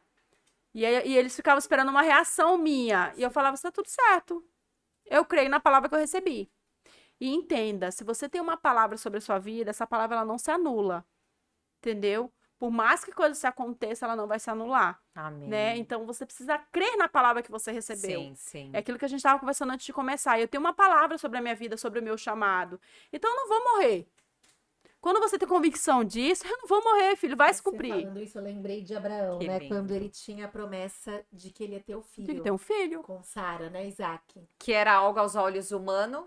e eles ficavam esperando uma reação minha. E eu falava, está tudo certo. Eu creio na palavra que eu recebi. E entenda, se você tem uma palavra sobre a sua vida, essa palavra ela não se anula. Entendeu? Por mais que coisa se aconteça, ela não vai se anular. Amém. Né? Então você precisa crer na palavra que você recebeu. Sim, sim. É aquilo que a gente estava conversando antes de começar. Eu tenho uma palavra sobre a minha vida, sobre o meu chamado. Então eu não vou morrer. Quando você tem convicção disso, eu não vou morrer, filho, vai se Você cumprir. falando isso, eu lembrei de Abraão, Que né? lindo. Quando ele tinha a promessa de que ele ia ter o Tem filho que ter um filho. com Sara, né? Isaac. Que era algo aos olhos humanos.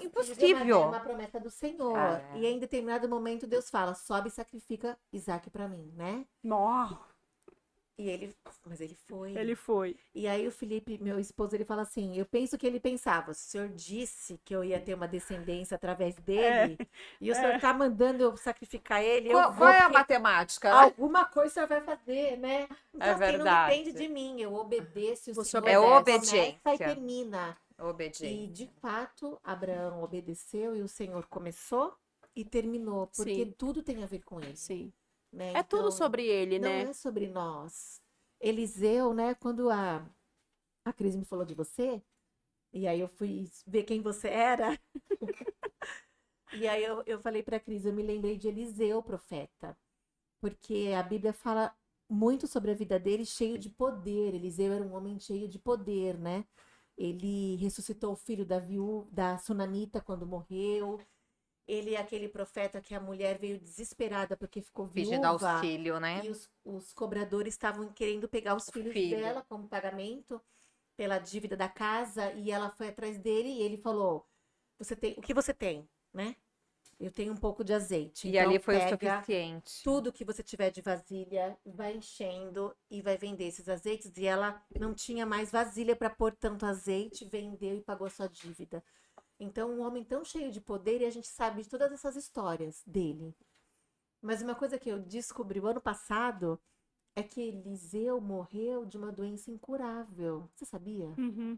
Impossível. Mas é uma promessa do Senhor. É. E em determinado momento Deus fala, sobe e sacrifica Isaac pra mim, né? Não, Mas ele foi. ele foi. E aí o Felipe, meu esposo, ele fala assim, eu penso que ele pensava, o senhor disse que eu ia ter uma descendência através dele, e o senhor tá mandando eu sacrificar ele, eu Qual vou, é a porque matemática? alguma coisa o senhor vai fazer, né? Então, assim, verdade. não depende de mim, eu obedeço, o Você Senhor obedece. É começa e obediência. termina. Obediência. E, de fato, Abraão obedeceu e o Senhor começou e terminou, porque Sim. tudo tem a ver com ele. Sim. Né? É tudo Então, sobre ele, não né? é sobre nós. Eliseu, né, quando a Cris me falou de você, e aí eu fui ver quem você era, e aí eu falei pra Cris, eu me lembrei de Eliseu, profeta, porque a Bíblia fala muito sobre a vida dele, cheio de poder. Eliseu era um homem cheio de poder, né? Ele ressuscitou o filho da Sunamita quando morreu. Ele é aquele profeta que a mulher veio desesperada porque ficou Pedindo viúva. auxílio, né? E os cobradores estavam querendo pegar os filhos filho. dela como pagamento pela dívida da casa. E ela foi atrás dele e ele falou, o que você tem, né? Eu tenho um pouco de azeite. E então ali foi o pega suficiente. tudo que você tiver de vasilha, vai enchendo e vai vender esses azeites. E ela não tinha mais vasilha para pôr tanto azeite, vendeu e pagou a sua dívida. Então, um homem tão cheio de poder, e a gente sabe de todas essas histórias dele. Mas uma coisa que eu descobri o ano passado é que Eliseu morreu de uma doença incurável. Você sabia? Uhum.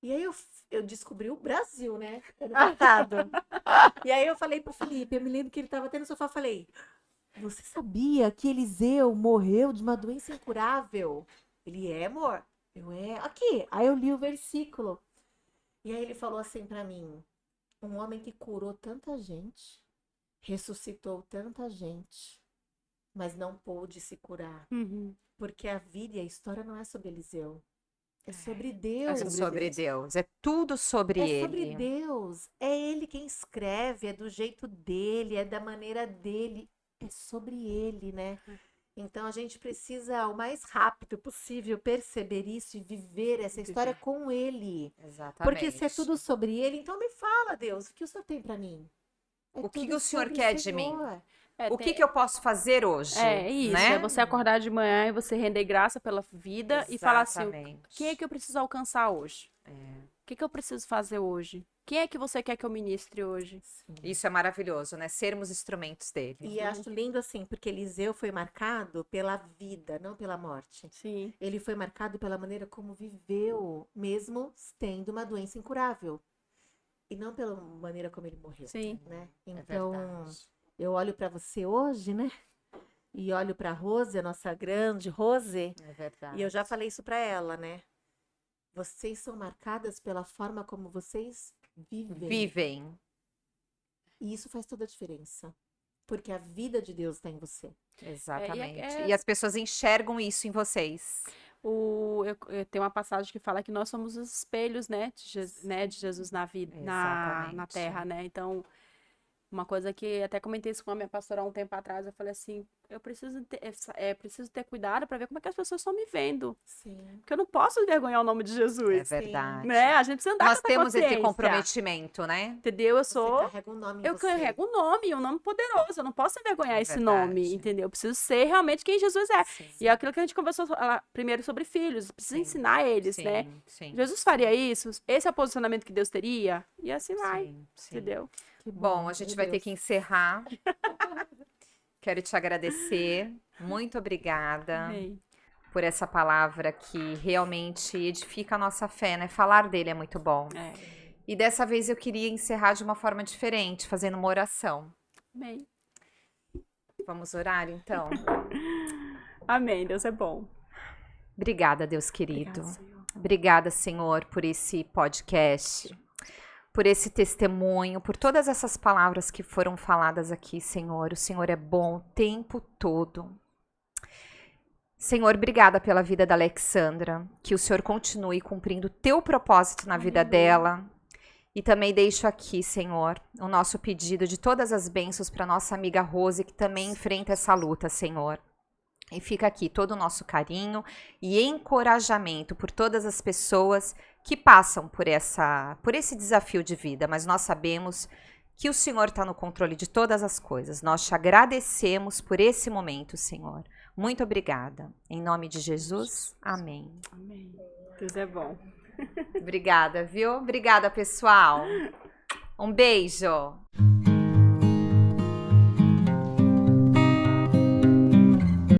E aí eu descobri o Brasil, né? Ano passado. E aí eu falei pro Felipe, eu me lembro que ele tava até no sofá, eu falei, você sabia que Eliseu morreu de uma doença incurável? Ele amor? Eu, aqui. Aí eu li o versículo. E aí ele falou assim pra mim, um homem que curou tanta gente, ressuscitou tanta gente, mas não pôde se curar. Uhum. Porque a vida e a história não é sobre Eliseu. É sobre É Deus. sobre Deus. É tudo sobre É sobre ele. Deus. É ele quem escreve, é do jeito dele, é da maneira dele. É sobre ele, né? Então a gente precisa, o mais rápido possível, perceber isso e viver essa história com ele. Exatamente. Porque se é tudo sobre ele, então me fala, Deus, o que o Senhor tem para mim? É O que tudo que o Senhor sobre quer de mim? Senhor. O que que eu posso fazer hoje? É isso, né? é você acordar de manhã e você render graça pela vida e falar assim, o Exatamente. que é que eu preciso alcançar hoje? O que é que eu preciso fazer hoje? Quem é que você quer que eu ministre hoje? Isso é maravilhoso, né? Sermos instrumentos dele. E acho lindo assim, porque Eliseu foi marcado pela vida, não pela morte. Sim. Ele foi marcado pela maneira como viveu, mesmo tendo uma doença incurável. E não pela maneira como ele morreu. Sim. Né? É Então, verdade. eu olho para você hoje, né? E olho para Rose, a nossa grande Rose, É verdade. e eu já falei isso para ela, né? Vocês são marcadas pela forma como vocês vivem. Vivem. E isso faz toda a diferença. Porque a vida de Deus está em você. Exatamente. é- E as pessoas enxergam isso em vocês. Eu tenho uma passagem que fala que nós somos os espelhos, né, de Jesus na vida, na Exatamente. terra, né? Então, uma coisa que até comentei isso com a minha pastora há um tempo atrás, eu falei assim, eu preciso ter cuidado para ver como é que as pessoas estão me vendo. Sim. Porque eu não posso envergonhar o nome de É Jesus, verdade. né? A gente precisa andar Nós com essa temos esse consciência, comprometimento, né? entendeu? Você carrega um nome em Eu você. carrego um nome poderoso, eu não posso envergonhar É esse verdade. nome, entendeu? Eu preciso ser realmente quem Jesus é. Sim. E é aquilo que a gente conversou primeiro sobre filhos, precisa Sim. ensinar eles, Sim, né? sim. Jesus faria isso? Esse é o posicionamento que Deus teria? E assim vai, Sim, sim. entendeu? Que Bom, a gente meu vai ter Deus. que encerrar. Quero te agradecer. Muito obrigada Amém. por essa palavra que realmente edifica a nossa fé, né? Falar dele é muito bom. É. E dessa vez eu queria encerrar de uma forma diferente, fazendo uma oração. Amém. Vamos orar, então? Amém, Deus é bom. Obrigada, Deus querido. Obrigada, Senhor. Obrigada, Senhor, por esse podcast, por esse testemunho, por todas essas palavras que foram faladas aqui, Senhor. O Senhor é bom o tempo todo. Senhor, obrigada pela vida da Alexandra, que o Senhor continue cumprindo o teu propósito na vida dela. E também deixo aqui, Senhor, o nosso pedido de todas as bênçãos para nossa amiga Rose, que também enfrenta essa luta, Senhor. E fica aqui todo o nosso carinho e encorajamento por todas as pessoas que passam por esse desafio de vida, mas nós sabemos que o Senhor está no controle de todas as coisas. Nós te agradecemos por esse momento, Senhor. Muito obrigada. Em nome de Jesus, amém. Amém. Deus é bom. Obrigada, viu? Obrigada, pessoal. Um beijo.